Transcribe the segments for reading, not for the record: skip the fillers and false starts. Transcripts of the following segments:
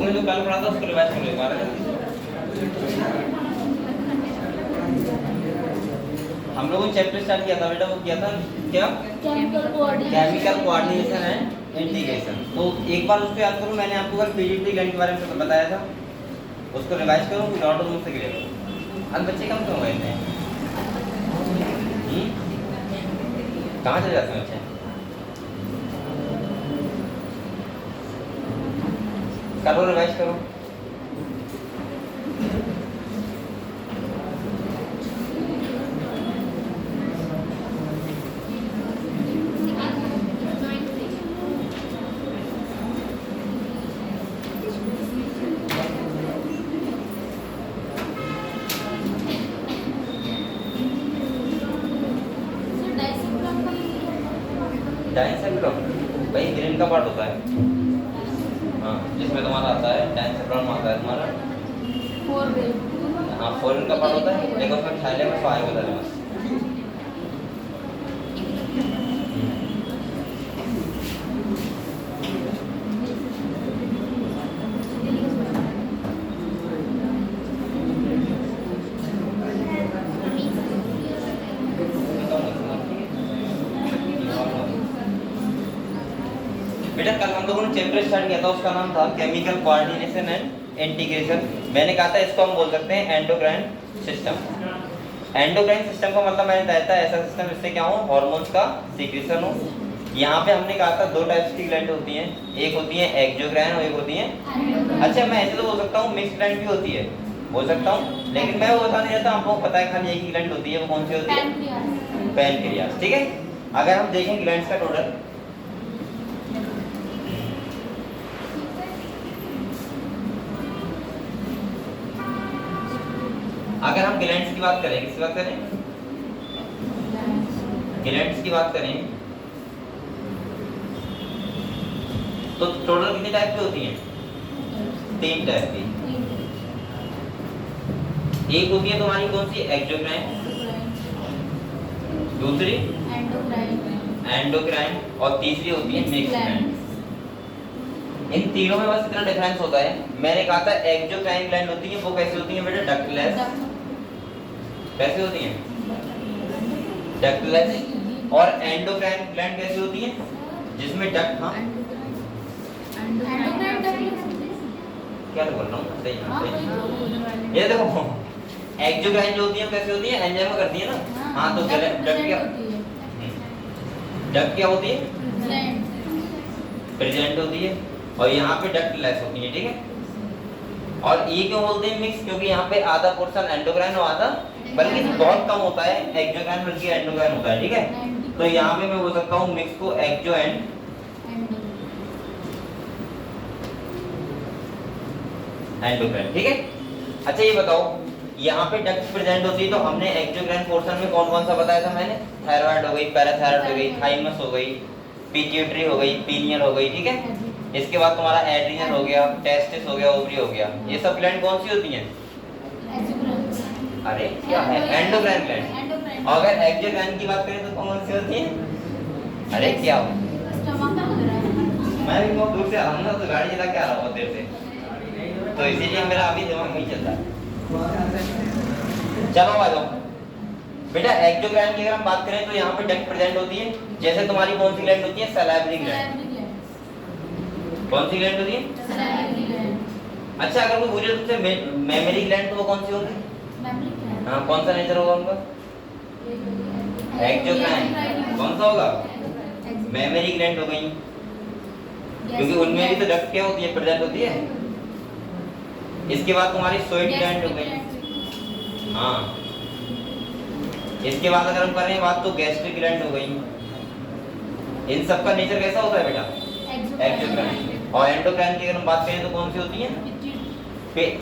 जो कल पढ़ा था उसको रिवाइज कर लो एक बार। हम लोगों ने चैप्टर स्टार्ट किया था बेटा, वो किया था क्या? Chemical coordination and integration. तो एक बार उसको याद करो, मैंने आपको कल पीडीटी ग्लैंड के बारे में बताया था, उसको रिवाइज करो फिर ऑर्डर मुझसे क्लियर करो। आज बच्चे कम क्यों गए थे? कहाँ चले जाते हैं बच्चे? करो रिवाइज करो। डाइसेप्टम भाई ग्रीन का पार्ट होता है, हाँ, जिसमें तुम्हारा आता है डाइसेप्टम आता है तुम्हारा हाँ फोरन का पार्ट होता है, लेकिन उसमें थाइलेमस और हाइपोथैलेमस। बेटा कल हम लोगों ने चैप्टर स्टार्ट किया था, उसका नाम था केमिकल कोऑर्डिनेशन एंड इंटीग्रेशन। मैंने कहा था इसको हम बोल सकते हैं एंडोक्राइन सिस्टम। एंडोक्राइन सिस्टम का मतलब मैंने बताया था ऐसा सिस्टम जिससे क्या हो, हार्मोन्स का सीक्रेशन हो। यहाँ पे हमने कहा था दो टाइप्स की ग्लैंड होती हैं, एक होती है एक्सोक्राइन और एक होती है, अच्छा मैं ऐसे तो बोल सकता हूँ मिक्स ग्लैंड भी होती है, बोल सकता हूँ, लेकिन मैं वो बता नहीं चाहता, आपको पता है खाली एक ही ग्लैंड होती है, वो कौन सी होती है? पैनक्रियास। ठीक है, अगर हम देखें ग्लैंड्स का टोटल, अगर हम ग्लैंड्स की बात करें, किसकी बात करें? ग्लैंड्स की बात करें तो टोटल कितनी टाइप की होती हैं? 3 टाइप की। एक होती है तुम्हारी कौन सी? एक्सोक्राइन, दूसरी एंडोक्राइन और तीसरी होती है मिक्स्ड ग्लैंड। इन तीनों में बस इतना डिफरेंस होता है। मैंने कहा था एक्सोक्राइन ग्लैंड होती है वो कैसे होती है बेटा? डक्टलेस। कैसे होती हैं? डक्टलेस। और एंडोक्राइन ग्लैंड कैसी होती है? जिसमें डक्ट, हाँ क्या बोल रहा हूँ, सही। ये देखो एक्सोक्राइन जो होती है कैसी होती है? एंजाइम करती है ना, हाँ तो डक्ट क्या, डक्ट क्या होती है? प्रेजेंट होती है। और यहाँ पे डक्टलेस होती है, ठीक है। और ये क्यों बोलते हैं मिक्स? क्योंकि यहाँ पे आधा पोर्शन एंडोक्राइन और आधा, बल्कि बहुत कम होता है एक्सोक्राइन बल्कि एंडोक्राइन होता है, ठीक है। तो यहाँ पे मैं बोल सकता हूँ मिक्स को एक्सो एंड एंडोक्राइन, ठीक है। अच्छा ये बताओ, यहाँ पे डक्ट प्रेजेंट होती है तो हमने एक्सोक्राइन पोर्शन में कौन कौन सा बताया था मैंने? थायराइड हो गई, पैराथायराइड हो गई, थाइमस हो गई, पिट्यूटरी हो गई, पीनियल हो गई, ठीक है। इसके बाद तुम्हारा एड्रिनल हो गया, टेस्टिस हो गया, ओवरी हो गया। ये सब ग्लैंड कौन सी होती हैं? अरे क्या है? Endocrine gland. और अगर एक्सोक्राइन की बात करें तो कौन सी होती है? अरे क्या हो, मैं भी बहुत दूर से आ रहा हूँ ना, तो गाड़ी चला के आ रहा हूँ बहुत देर से, तो इसीलिए मेरा अभी दिमाग नहीं चलता है। चलो आ जाओ बेटा। एक्सोक्राइन की अगर हम बात करें तो यहाँ पे डक्ट प्रेजेंट होती है, जैसे तुम्हारी कौन सी ग्लैंड होती है? Salivary gland. कौन सी ग्लैंड होती है? Salivary gland. अच्छा अगर कोई पूछे तुमसे मेमरी ग्लैंड तो वो कौन सी होगी? हाँ कौन सा नेचर होगा उनका? एक्सोक्राइन। कौन सा होगा? मेमरी ग्लैंड हो गई, क्योंकि उनमें भी तो डक्ट क्या होती है? प्रेजेंट होती है। इसके बाद तुम्हारी सोइड ग्लैंड हो गई, हाँ। इसके बाद अगर हम करें बात तो गैस्ट्रिक ग्लैंड हो गई। इन सब का नेचर कैसा होता है बेटा? एक्सोक्राइन। और एंडोक्राइन की अगर हम बात करें तो कौन सी होती है?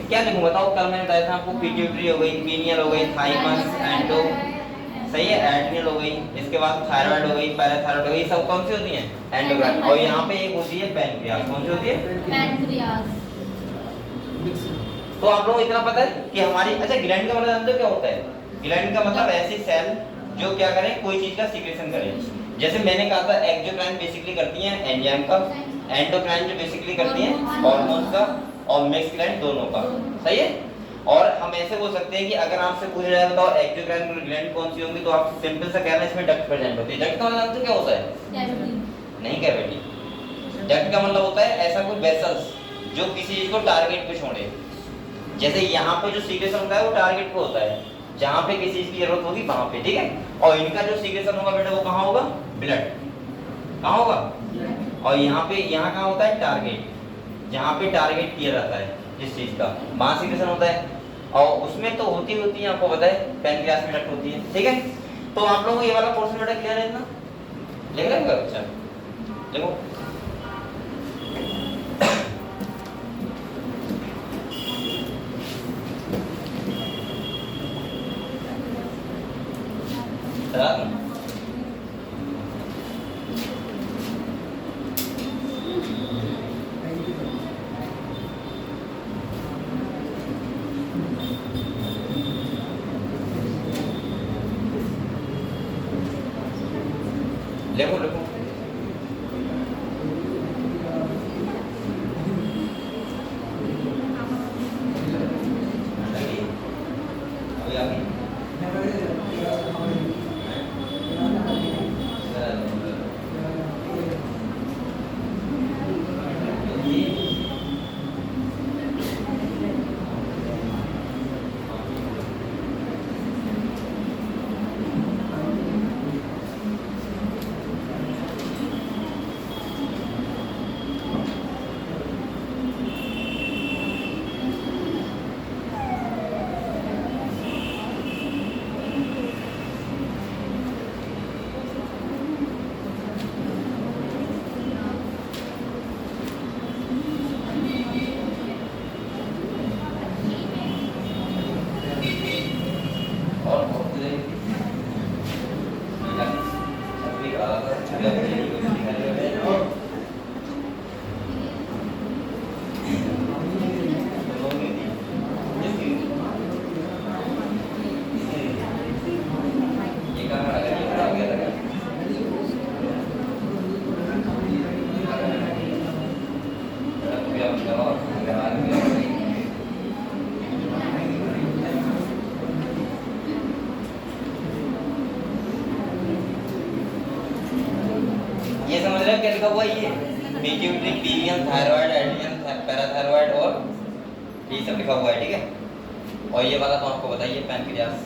क्या लिखूं बताओ? कल मैंने बताया था आपको, पिट्यूटरी हो गई, पीनियल हो गई, थाइमस, एंडो, सही है, एड्रिनल हो गई, इसके बाद थायराइड हो गई, पैराथायराइड हो गई, सब कौन सी होती हैं? एंडोक्राइन। और यहाँ पे एक होती है पैनक्रियास। कौन सी होती है? पैनक्रियास। तो आप लोगों को इतना पता है कि हमारी, अच्छा ग्लैंड का मतलब जानते हो क्या होता है? ग्लैंड का मतलब ऐसी सेल जो क्या करें, कोई चीज का सीक्रेशन करें। जैसे मैंने कहा था एक्सोक्राइन बेसिकली करती हैं एंजाइम का, एंडोक्राइन जो बेसिकली करती हैं हार्मोन्स का, और मिक्स ग्लैंड दोनों का, सही है। और हम ऐसे बोल सकते हैं कि अगर आपसे पूछा जाए बताओ एक्सोक्राइन ग्लैंड कौन सी होंगी, तो आप सिंपल सा कहना इसमें डक्ट प्रेजेंट होती है। डक्ट का मतलब क्या होता है? नहीं कैविटी। डक्ट का मतलब होता है ऐसा कोई वेसल्स जो किसी चीज को टारगेट पे छोड़े। जैसे यहाँ पे जो सीक्रेशन होता है वो टारगेट पे होता है, जहाँ पे किसी चीज की जरूरत होगी वहां पे, ठीक है। और इनका जो सीक्रेशन होगा बेटा वो कहाँ होगा? ब्लड। कहाँ होगा? और यहाँ पे, यहाँ कहाँ होता है? टारगेट। जहाँ पे टारगेट किया जाता है जिस चीज का, वहां सीक्रेशन होता है। और उसमें तो होती है, आपको पता है पैनक्रियास में डक्ट होती है, ठीक है। तो आप लोगों को ये वाला पोर्शन बेटा क्लियर है ना? लिख रहे हो? अच्छा देखो, लिखो लिखो। ये समझ रहे हो क्या लिखा हुआ है? ये pituitary, pineal, thyroid, adrenal, parathyroid और ये सब लिखा हुआ है, ठीक है। और ये वाला तो आपको बताइए पैनक्रियास।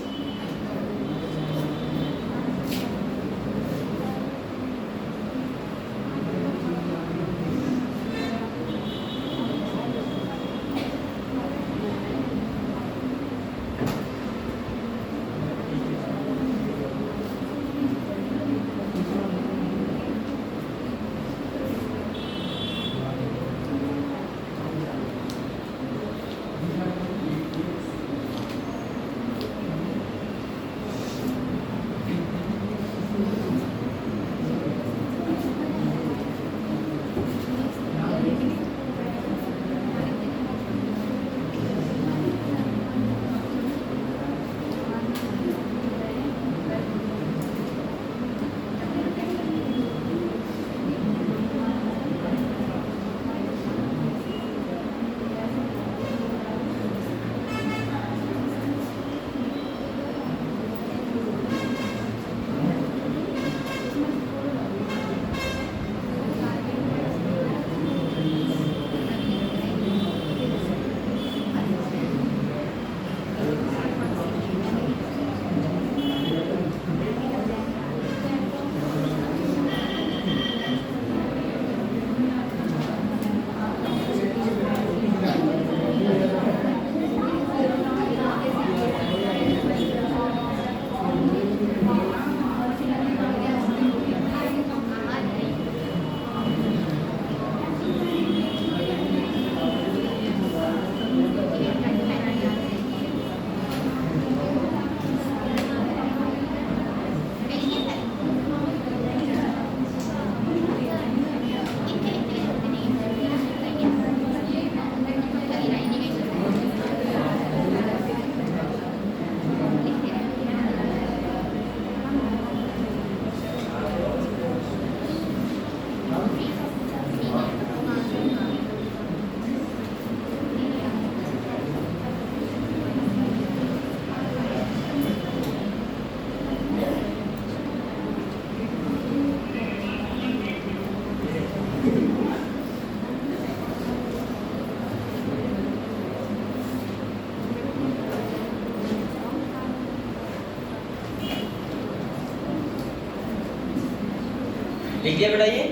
लिख लिया बेटा, ये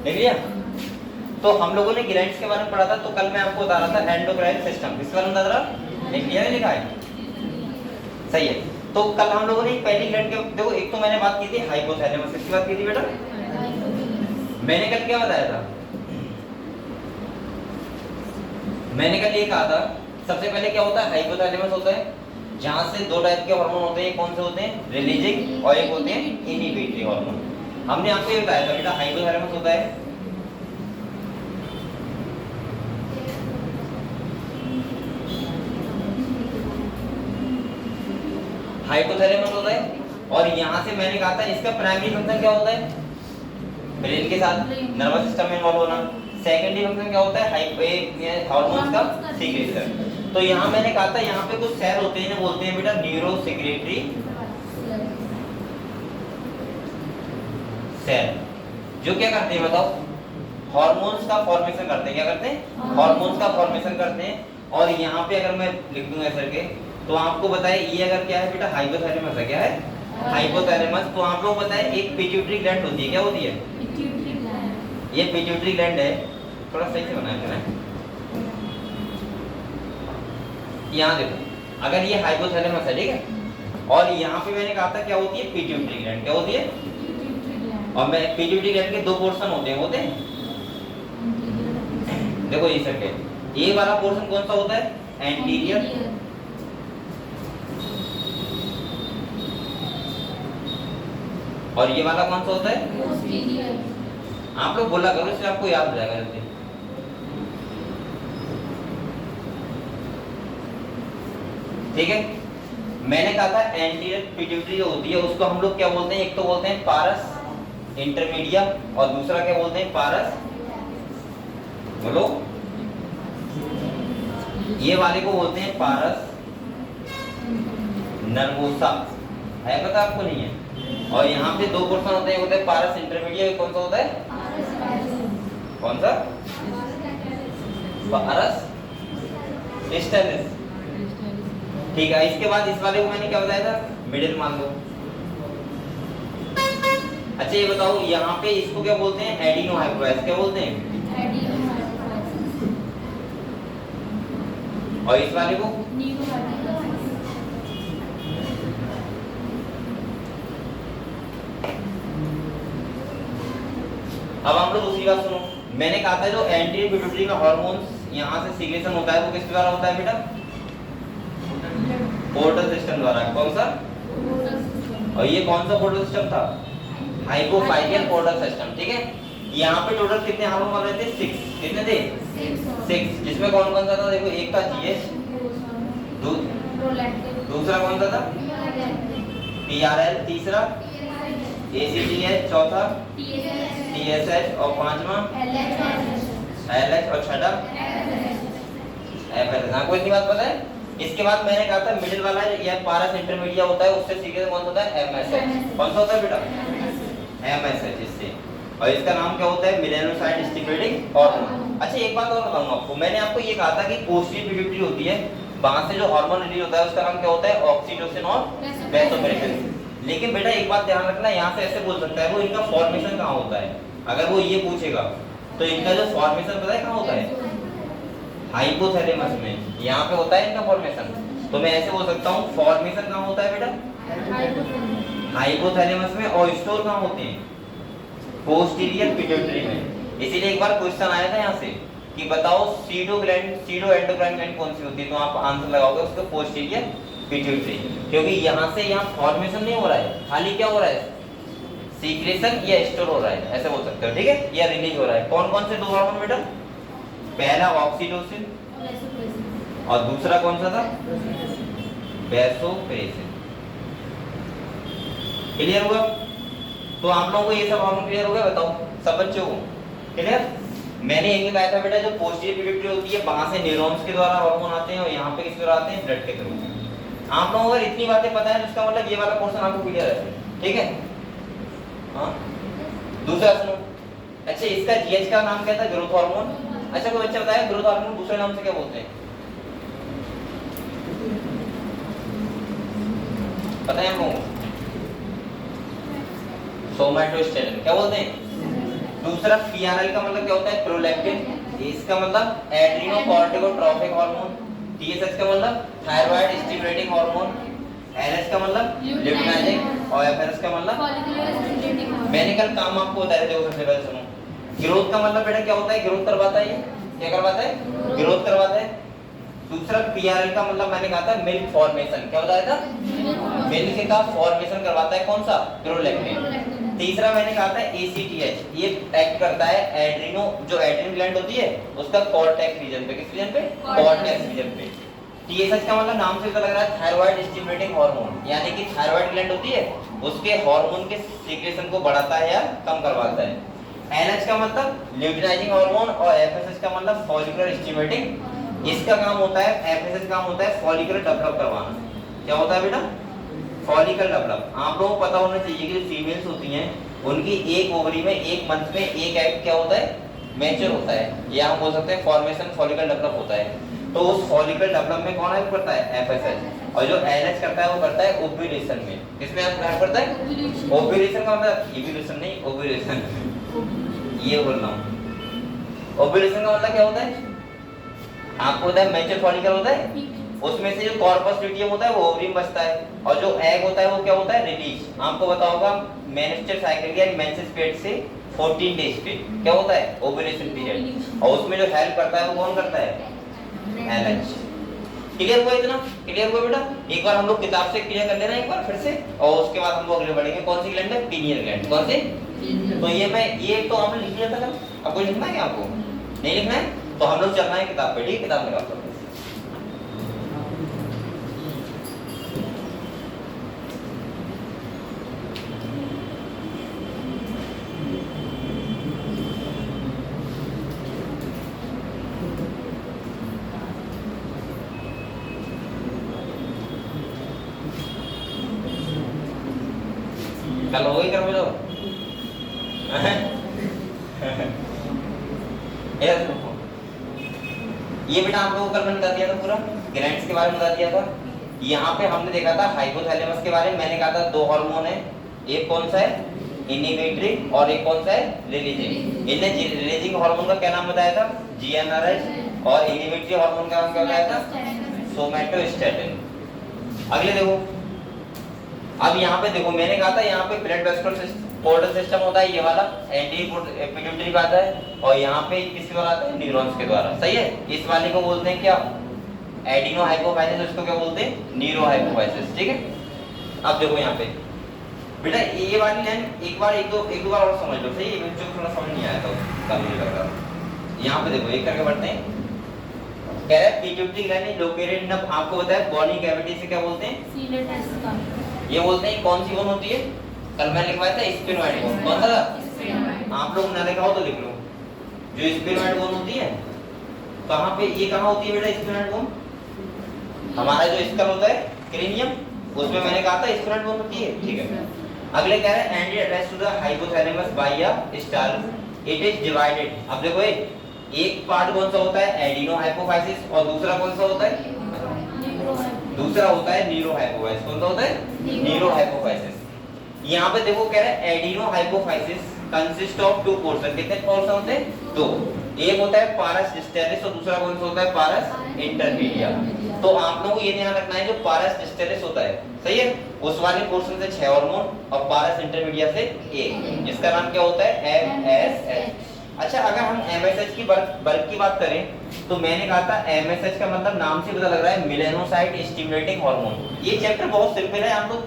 लिख लिया। तो हम लोगों ने ग्लैंड्स के बारे में पढ़ा था, तो कल मैं आपको बता रहा था एंडोक्राइन सिस्टम, किसके बारे में बता रहा, लिख लिया लिखा है, सही है। तो कल हम लोगों ने पहली ग्लैंड के, देखो एक तो मैंने बात की थी हाइपोथैलेमस, किसकी बात की थी बेटा, मैंने कल क्या बताया था, मैंने कल ये कहा था सबसे पहले क्या होता है, हाइपोथैलेमस होता है जहां से दो टाइप के हार्मोन होते हैं, कौन से होते हैं, रिलीजिंग और एक होते हैं इनहिबिटरी हार्मोन। हमने आपको ये बताया था बेटा हाइपोथैलेमस होता है हाइपोथैलेमस होता है, और यहाँ से मैंने कहा था इसका प्राइमरी फंक्शन क्या होता है, ब्रेन के साथ नर्वस सिस्टम में इन्वॉल्व होना। सेकेंडरी फंक्शन क्या होता है, हार्मोन्स का सीक्रेशन। तो यहाँ मैंने कहा था यहाँ पे कुछ सेल होते हैं, इन्हें बोलते हैं बेटा न्यूरो सेक्रेटरी सेल, जो क्या करते हैं बताओ, हार्मोन्स का फॉर्मेशन करते हैं, क्या करते हैं, हार्मोन्स का फॉर्मेशन करते हैं। और यहाँ पे अगर मैं लिख दूंगा ऐसे करके, तो आपको बताए ये अगर क्या है बेटा हाइपोथैलेमस है, क्या है हाइपोथैलेमस। तो आप लोग बताए एक पिट्यूटरी ग्लैंड होती है, क्या होती है, ये पिट्यूटरी ग्लैंड है, थोड़ा सही से बनाया मैंने, यहाँ देखो अगर ये हाइपोथैलेमस है, ठीक है, और यहाँ पे मैंने कहा था क्या होती है, पिट्यूटरी ग्लैंड, क्या होती है, और मैं पिट्यूटरी ग्लैंड के दो पोर्शन होते हैं, देखो ये सर्किट, ये वाला पोर्शन कौन सा होता है, एंटीरियर, और ये वाला कौन सा होता है, आप लोग बोला करो इससे आपको याद हो जाएगा जल्दी। ठीक है, मैंने कहा था एंटीरियर पिट्यूटरी जो होती है उसको हम लोग क्या बोलते हैं, एक तो बोलते हैं पारस इंटरमीडिया, और दूसरा क्या बोलते हैं, पारस, बोलो, ये वाले को बोलते हैं पारस नर्वोसा, है पता आपको, नहीं है। और यहाँ पे दो पोर्शन होते हैं, होता है पारस इंटरमीडिया, कौन सा होता है, कौन सा, पारस स्टेलिस, ठीक है। इसके बाद इस वाले को मैंने क्या बताया था, मिडिल मान लो। अच्छा ये बताओ यहाँ पे इसको क्या बोलते हैं, एडिनो हाइपोफाइस, क्या बोलते हैं, और इस वाले को अब हम लोग दूसरी बात सुनो, मैंने कहा था जो एंटीरियर पिट्यूटरी में हार्मोन्स यहाँ से सीक्रेशन होता है वो किस द्वारा होता है बेटा, पोर्टल सिस्टम द्वारा, कौन सा, और ये कौन सा पोर्टल सिस्टम था, हाइपोफाइजियल पोर्टल सिस्टम, ठीक है। यहाँ पे टोटल कितने हार्मोन बन रहे थे, 6, कितने थे, 6, जिसमें कौन कौन सा था, देखो एक था जीएच, दूसरा कौन सा था, पीआरएल, तीसरा एसीटीएच, चौथा टीएसएच, और पांचवा एलएच, और छठा एफएलएच। आपको इतनी बात पता है। इसके बाद मैंने कहा था मिडिल वाला या पारस इंटरमीडिया होता है, उससे सीधे कौन होता है, एमएसएच, कौन सा होता है बेटा, एमएसएच, इससे, और इसका नाम क्या होता है, मेलानोसाइट स्टिमुलेटिंग हार्मोन। अच्छा एक बात और बताऊंगा आपको, मैंने आपको ये कहा था कि पोस्टीरियर पिट्यूटरी होती है, वहां से जो हार्मोन रिलीज होता है उसका नाम क्या होता है, ऑक्सीटोसिन और वैसोप्रेसिन। लेकिन बेटा एक बात ध्यान रखना, यहाँ से ऐसे बोल सकता है वो इनका फॉर्मेशन कहाँ होता है, अगर वो ये पूछेगा तो इनका जो फॉर्मेशन पता है कहाँ होता है, हाइपोथैलेमस में, यहाँ पे होता है इनका फॉर्मेशन। तो मैं ऐसे बोल सकता हूँ फॉर्मेशन कहाँ होता है बेटा, हाइपोथैलेमस में, और स्टोर कहाँ होते हैं, पोस्टीरियर पिट्यूटरी में। इसीलिए एक बार क्वेश्चन आया था यहाँ से कि बताओ pseudo gland, pseudo endocrine gland कौन सी होती है, तो आप आंसर लगाओगे उसका पोस्टीरियर पिट्यूटरी, क्योंकि यहाँ से यहाँ फॉर्मेशन नहीं हो रहा है, खाली क्या हो रहा है, सीक्रेशन या स्टोर हो रहा है, ऐसे बोल सकते हो, ठीक है, या रिलीज हो रहा है। कौन कौन से दो हार्मोन बेटा, पहला ऑक्सीटोसिन और दूसरा कौन सा था, वैसोप्रेसिन। क्लियर हुआ? तो आप लोगों को ये सब हार्मोन क्लियर हो गया, बताओ सब बच्चों को क्लियर। मैंने ये बताया था बेटा जो पोस्टीरियर पिट्यूटरी होती है वहां से न्यूरॉन्स के द्वारा हार्मोन आते हैं, और यहाँ पे किस द्वारा आते हैं, ब्लड के थ्रू। आप लोगों को अगर इतनी बातें पता है तो इसका मतलब ये वाला पोर्शन आपको क्लियर है, ठीक है। हाँ दूसरा सुनो, अच्छा इसका जीएच का नाम क्या था, ग्रोथ हार्मोन। अच्छा कोई बच्चा बताया ग्रोथ हार्मोन दूसरे नाम से क्या बोलते हैं, पता है हम लोगों को, सोमैटोस्टेरोन, क्या बोलते हैं, दूसरा पीआरएल का मतलब क्या होता है? प्रोलैक्टिन। इसका मतलब एड्रीनोकॉर्टिकोट्रोपिक हार्मोन। टीएसएच का मतलब थायराइड स्टिमुलेटिंग हार्मोन। एनएच का मतलब ल्यूटिनाइजिंग और एफएसएच का मतलब मैंने कल काम आपको बताया। देखो सबसे पहले सुनो, ग्रोथ का मतलब बेटा क्या होता है? ग्रोथ करवाता है। ये क्या करवाता है? ग्रोथ करवाता है। दूसरा पीआरएल का मतलब मैंने कहा था मिल्क फॉर्मेशन। क्या बताया था? मिल्क का फॉर्मेशन करवाता है। कौन सा? प्रोलैक्टिन। तीसरा मैंने कहा था एसीटीएच, ये एक्ट करता है एड्रीनो, जो एड्रीनल ग्लैंड होती है उसका कॉर्टेक्स रीजन पे। किस रीजन पे? कॉर्टेक्स रीजन पे। टीएसएच का मतलब नाम से पता लग रहा है थायराइड स्टिमुलेटिंग हार्मोन, यानी कि थायराइड ग्लैंड होती है उसके हार्मोन के सीक्रेशन को बढ़ाता है या कम करवाता है। एनएच का मतलब ल्यूटिनाइजिंग हार्मोन और एफएसएच का मतलब फॉलिकुलर स्टिमुलेटिंग। इसका काम होता है, एफएसएच काम होता है फॉलिकुलर डेवलप करवाना। क्या होता है बेटा? Follicle develop. आप लोगों को पता होना चाहिए कि जो फीमेल्स होती हैं उनकी एक ओवरी में एक मंथ में एक एग क्या होता है? मैच्योर होता है, या हम बोल सकते हैं फॉर्मेशन फॉलिकल डेवलप होता है। तो उस फॉलिकल डेवलप में कौन हेल्प करता है? एफएसएच। और जो एनएच करता है वो करता है ओव्यूलेशन में। किसमें हेल्प करता है? ओव्यूलेशन का मतलब इवोल्यूशन नहीं, ओव्यूलेशन ये बोल रहा हूँ। ओव्यूलेशन का मतलब क्या होता है? आपको होता है मैच्योर फॉलिकल होता है, उसमें से जो कॉर्पस ल्यूटियम होता है वो ओवरी में बचता है, और जो एग होता है वो क्या होता है? रिलीज। आपको पता होगा मेंस्ट्रुअल साइकिल या मेंसेस पीरियड से 14 डेज पे क्या होता है? Ovulation period. और उसमें जो हेल्प करता है वो कौन करता है? एनएच। क्लियर हुआ? इतना क्लियर हुआ बेटा? एक बार हम लोग किताब से क्लियर कर लेना एक बार फिर से, और उसके बाद हम लोग अगले बढ़ेंगे। कौन सी ग्लैंड है? Pineal gland. कौन सी? तो ये तो हमने लिख लिया था कल। अब कोई लिखना है क्या आपको? नहीं लिखना है? तो हम लोग चलना है किताब पे। ठीक, किताब निकाल लो। कल हो गई कर बोलो। ये बेटा आप लोगों को कल मैंने बता दिया था, पूरा ग्लैंड्स के बारे में बता दिया था। यहाँ पे हमने देखा था हाइपोथैलेमस के बारे में। मैंने कहा था दो हार्मोन है, एक कौन सा है? इनिबिटरी, और एक कौन सा है? रिलीजिंग। इनने रिलीजिंग हार्मोन का क्या नाम बताया था? जीएनआरएच। और इनिबिटरी हार्मोन का नाम क्या बताया था? सोमैटोस्टैटिन। अगले देखो, अब यहाँ पे देखो मैंने कहा था यहाँ पे ब्लड वेस्कुलर पोर्टल सिस्टम होता है, ये वाला एंटीपिट्यूटरी का आता है, और यहाँ पे किसके द्वारा आता है? न्यूरॉन्स के द्वारा। सही है? इस वाले को बोलते हैं क्या? Adeno hypophysis. उसको क्या बोलते हैं? Neuro hypophysis. ठीक है? अब देखो यहाँ पे बेटा ये वाली लाइन एक दो बार और समझ लो। सही है? बच्चों को थोड़ा समझ नहीं आया था कल मुझे लग रहा। यहाँ पे देखो एक करके बढ़ते हैं। कह रहा है पिट्यूटरी ग्लैंड लोकेटेड इन, आपको बताया बॉडी कैविटी से क्या बोलते हैं? ये बोलते हैं कौन सी बोन होती है? कल मैं लिखवाया था स्फेनोइड बोन। कौन सा था? आप लोग ना लिखा हो तो लिख लो। जो स्फेनोइड बोन होती है कहाँ पे? ये कहाँ होती है बेटा स्फेनोइड बोन? हमारा जो स्कल होता है क्रेनियम, उसमें मैंने कहा था स्फेनोइड बोन होती है। ठीक है? अगले कह रहे हैं and attach to the hypothalamus by a star, it is divided. अब देखो एक पार्ट कौन सा होता है? एडिनो हाइपोफाइसिस, और दूसरा कौन सा होता है? दूसरा होता है नीरो हाइपोफाइसिस। कौन सा होता है? Neuro hypophysis. यहाँ पे देखो कह रहे हैं adeno hypophysis consist of two portion. कितने पोर्शन होते हैं? दो। एक होता है पारस डिस्टेरिस और दूसरा कौन सा होता है? पारस इंटरमीडिया। तो आप लोगों को ये ध्यान रखना है जो पारस डिस्टेरिस होता है, सही है, उस वाले पोर्शन से 6 हार्मोन और पारस इंटरमीडिया से 1, जिसका नाम क्या होता है? एमएसएच। अच्छा, अगर हम एमएसएच की बल्क की बात करें तो मैंने कहा था एमएसएच का मतलब नाम से पता लग रहा है मेलानोसाइट स्टिमुलेटिंग हार्मोन। ये चैप्टर बहुत सिंपल है, आप लोग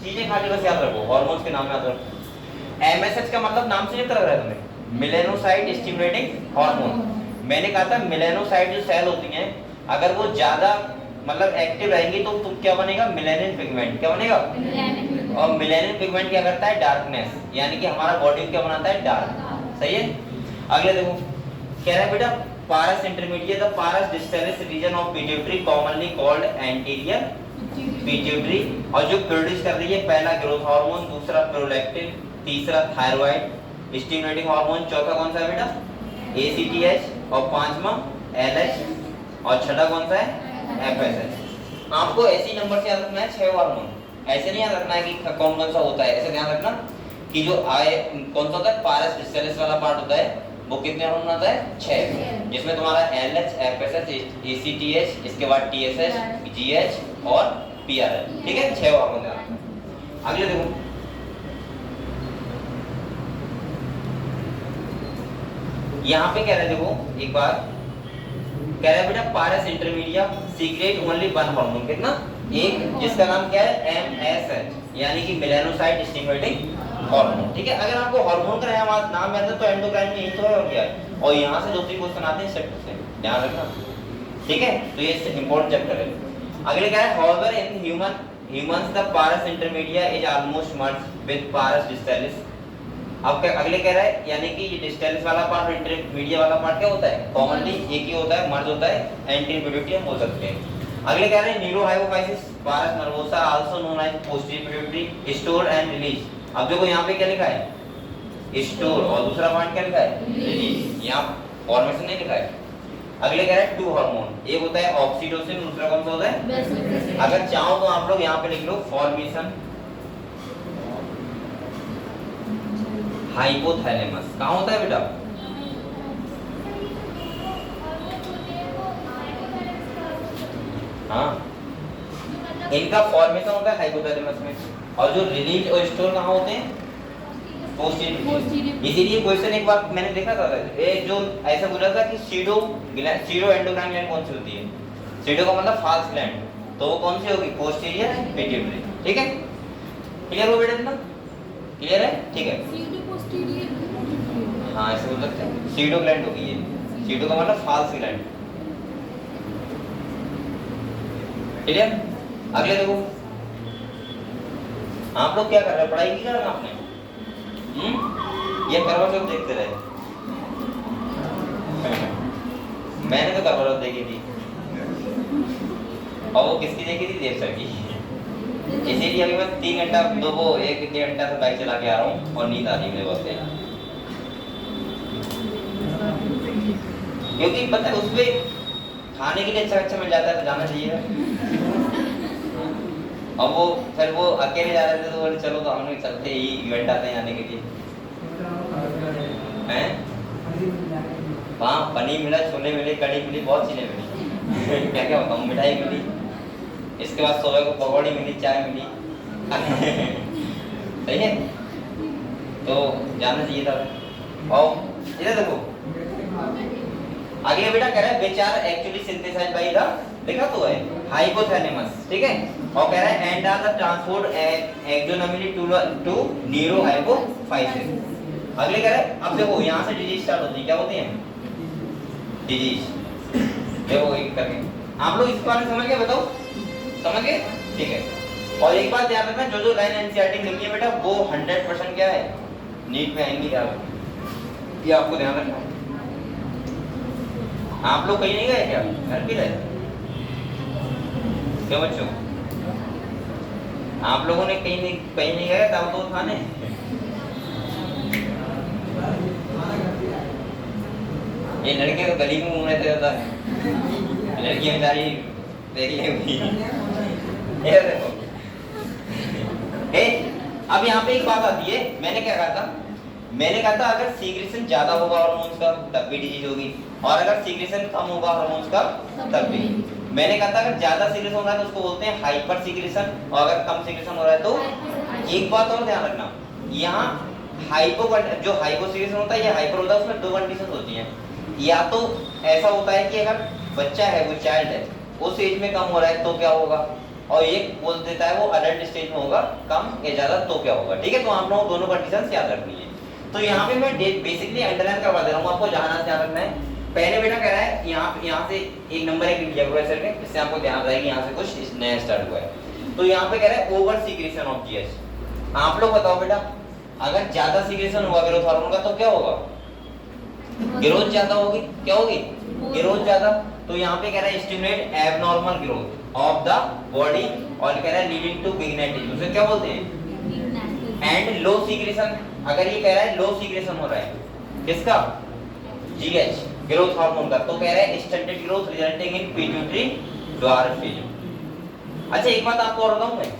चीजें खाली बस याद रखो, हार्मोन्स के नाम याद रखो। एमएसएच का मतलब नाम से पता लग रहा है तुम्हें? Melanocyte stimulating hormone. मैंने कहा था मेलानोसाइट जो सेल होती हैं अगर वो ज्यादा मतलब एक्टिव रहेंगी तो तुम क्या बनेगा? Melanin pigment. क्या बनेगा? और मेलानिन पिगमेंट क्या करता है? डार्कनेस, यानी कि हमारा बॉडी क्या बनाता है? डार्क। सही है? अगले देखो कह रहा है बेटा pars intermediate the pars distalis region of pituitary commonly called anterior pituitary, और जो प्रोड्यूस कर रही है पहला ग्रोथ हार्मोन, दूसरा प्रोलैक्टिन, तीसरा थायराइड स्टिमुलेटिंग हार्मोन, चौथा कौन सा है बेटा? एसीटीएच, और पांचवा एलएच, और छठा कौन सा है? एफएसएच। आपको ऐसी नंबर से याद रखना है 6 हार्मोन, ऐसे नहीं याद रखना है कि कौन कौन सा होता है, ऐसे ध्यान रखना कि जो आय कौन सा होता है, पारस डिस्टेलिस वाला पार्ट होता है, वो कितने हार्मोन आता है, 6, जिसमें तुम्हारा एलएच, एफएसएच, एसीटीएच, इसके बाद टीएसएच, जीएच और पीआरएल, ठीक है, 6 हार्मोन आता है। अगले देखो, यहाँ पे कह रहे हैं, देखो एक बार कह रहा है बेटा pars intermedia secrete only one hormone, कितना, एक, जिसका नाम क्या है, एमएसएच, यानी कि मेलानोसाइट स्टिमुलेटिंग हार्मोन, ठीक है। अगर आपको हार्मोन का नाम याद है तो एंडोक्राइन में यही तो है और क्या है, और यहाँ से 2-3 क्वेश्चन आते हैं सेट से, ध्यान रखना, ठीक है। तो ये इंपॉर्टेंट चैप्टर है। अगले क्या है, however in humans the Paras intermedia is almost merged with Paras distalis. अब अगले कह रहा है, यानी कि ये डिस्टेलिस वाला पार्ट और इंटरमीडिया वाला पार्ट क्या होता है, कॉमनली एक ही होता है, मर्ज होता है, एंटी पिट्यूटरी हम बोल सकते हैं। अगले कह रहे हैं neurohypophysis pars nervosa also known as posterior pituitary store and release. अब देखो यहाँ पे क्या लिखा है, स्टोर, और दूसरा पार्ट क्या लिखा है, रिलीज, यहाँ फॉर्मेशन नहीं लिखा है। अगले कह रहे हैं 2 हार्मोन, एक होता है ऑक्सीटोसिन, दूसरा कौन सा होता है, अगर चाहो तो आप लोग यहाँ पे लिख लो फॉर्मेशन हाइपोथैलेमस, कहाँ होता है बेटा, हाँ, इनका फॉर्मेशन होता है हाइपोथैलेमस में, और जो रिलीज और स्टोर कहाँ होते हैं, पोस्टीरियर। इसीलिए क्वेश्चन एक बार मैंने देखा था, ये जो ऐसा बोला था कि सीडो एंडोक्राइन ग्लैंड कौन सी होती है, सीडो का मतलब फाल्स ग्लैंड, तो वो कौन सी होगी, पोस्टीरियर पिट्यूटरी, ठीक है। क्लियर हो बेटा, इतना क्लियर है, ठीक है। हाँ ऐसे बोल सकते हैं, सीडो ग्लैंड होगी ये, सीडो का मतलब फाल्स ग्लैंड, क्लियर। अगले देखो, आप लोग क्या कर रहे हैं, पढ़ाई की कर रहे हैं आपने, ये करवा चौथ देखते रहे मैंने तो करवा चौथ देखी थी, और वो किसकी देखी थी, देव सर की, इसीलिए अभी मैं 3 घंटा 1 घंटा से बाइक चला के आ रहा हूँ और नींद आ रही है मुझे बहुत है, क्योंकि पता है उसमें खाने के लिए अच्छा मिल जाता है तो जाना चाहिए। अब वो फिर वो अकेले जा रहे थे तो बोले चलो तो हम लोग चलते ही, इवेंट आते हैं आने के लिए, हैं, हाँ पनीर मिला, छोले मिले, कड़ी मिली, बहुत चीजें मिली क्या क्या बताऊँ, मिठाई मिली, इसके बाद सुबह को पकौड़ी मिली, चाय मिली सही है, तो जाना चाहिए था। और इधर देखो आगे बेटा कह रहा है which are actually synthesized by the, देखा तो है, हाइपोथैलेमस, ठीक है, और कह रहा है and are the transport axonally to neurohypophysis. अगले कह रहा है, अब देखो यहाँ से डिजीज स्टार्ट होती है, क्या होती है डिजीज, देखो एक करके आप लोग इस बारे में समझ गए, बताओ समझ गए, ठीक है। और एक बात ध्यान रखना, जो लाइन एनसीईआरटी लिखी है बेटा वो 100% क्या है, नीट में आएंगी, क्या ये आपको ध्यान रखना है। आप लोग कहीं नहीं गए क्या, घर पे रहे, क्यों बच्चों, आप लोगों ने कहीं नहीं गए दाव तो खाने, ये लड़के तो गली में घूम रहे थे ज्यादा, लड़कियां बेचारी देख लेंगी ये देखो। अब यहाँ पे एक बात आती है, मैंने क्या कहा था, मैंने कहा था अगर सीक्रेशन ज्यादा होगा हार्मोन्स का तब भी डिजीज होगी, और अगर सीक्रेशन कम होगा हार्मोन्स का तब भी। मैंने कहा था अगर ज्यादा सीक्रेशन हो रहा है तो उसको बोलते हैं हाइपर सीक्रेशन, और अगर कम सीक्रेशन हो रहा है तो एक बात और ध्यान रखना, यहाँ जो हाइपो सीक्रेशन होता है या हाइपर होता है, उसमें 2 कंडीशन होती हैं, या तो ऐसा होता है कि अगर बच्चा है, वो चाइल्ड है, उस एज में कम हो रहा है तो क्या होगा, और एक बोल देता है वो अडल्ट स्टेज में होगा कम या ज्यादा तो क्या होगा, ठीक है। तो आप लोगों को दोनों कंडीशंस याद रखनी है। तो यहाँ पे मैं बेसिकली अंडरलाइन करवा दे रहा हूँ आपको, जहाँ ध्यान रखना है। पहले बेटा कह रहा है यहाँ से एक नंबर एक लिख लिया सर में, इससे आपको ध्यान रहेगा यहाँ से कुछ नया स्टार्ट हुआ है। तो यहाँ पे कह रहा है ओवर सीक्रेशन ऑफ जीएच। आप लोग बताओ बेटा, अगर ज्यादा सीक्रेशन हुआ ग्रोथ हार्मोन का तो क्या होगा, ग्रोथ ज्यादा होगी, क्या होगी ग्रोथ ज्यादा। तो यहाँ पे कह रहा है stimulate abnormal growth of the body, और कह रहा है लीडिंग टू बिगनेटिज, उसे क्या बोलते हैं, एंड लो सीक्रेशन। अगर ये कह रहा है लो सीक्रेशन हो रहा है किसका, जीएच ग्रोथ हार्मोन का, तो कह रहा है stunted growth resulting in pituitary dwarfism. अच्छा एक बात आपको और बताऊं मैं,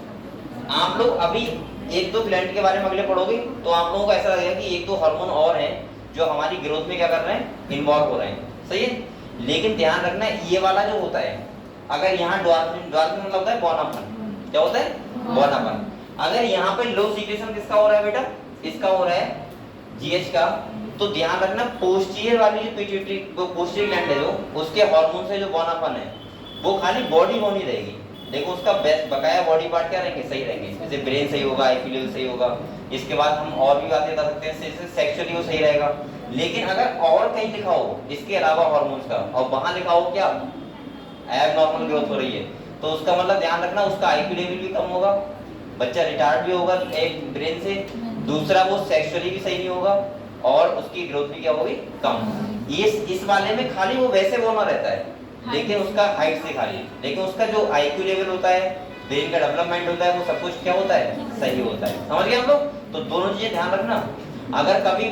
आप लोग अभी एक दो ग्लैंड के बारे में अगले पढ़ोगे तो आप लोगों को ऐसा लगेगा कि एक दो हार्मोन और हैं जो हमारी ग्रोथ में क्या कर रहे हैं, इन्वॉल्व हो रहे हैं, सही है। लेकिन ध्यान रखना ये वाला जो होता है, अगर यहाँ डॉर्फिन मतलब होता है बौनापन, क्या होता है बौनापन, अगर यहाँ पे लो सीक्रेशन किसका हो रहा है बेटा, इसका हो रहा है जीएच का, तो ध्यान रखना पोस्टीरियर वाली जो पिट्यूटरी पोस्टीरियर ग्लैंड है जो उसके हार्मोन से जो बौनापन है वो खाली बॉडी बॉडी रहेगी, देखो उसका बेस्ट बकाया बॉडी पार्ट क्या रहेंगे, सही रहेंगे, जैसे ब्रेन सही होगा, आईक्यू लेवल सही होगा, इसके बाद हम और भी बातें बता सकते हैं, जैसे सेक्सुअली वो सही रहेगा। लेकिन अगर और कहीं लिखा हो इसके अलावा हार्मोन्स का और वहां लिखा हो क्या एबनॉर्मल ग्रोथ हो रही है, तो उसका मतलब ध्यान रखना उसका आईक्यू लेवल भी कम होगा, बच्चा रिटार्ड भी होगा एक ब्रेन से, दूसरा वो सेक्सुअली भी सही नहीं होगा और उसकी ग्रोथ भी क्या होगी, कम। इस वाले में खाली वो वैसे बोलना रहता है लेकिन उसका हाइट से खाली, लेकिन उसका जो आईक्यू लेवल होता है, ब्रेन का डेवलपमेंट होता है, वो सब कुछ क्या होता है, सही होता है। समझ गए हम लोग? तो दोनों चीजें ध्यान रखना। अगर कभी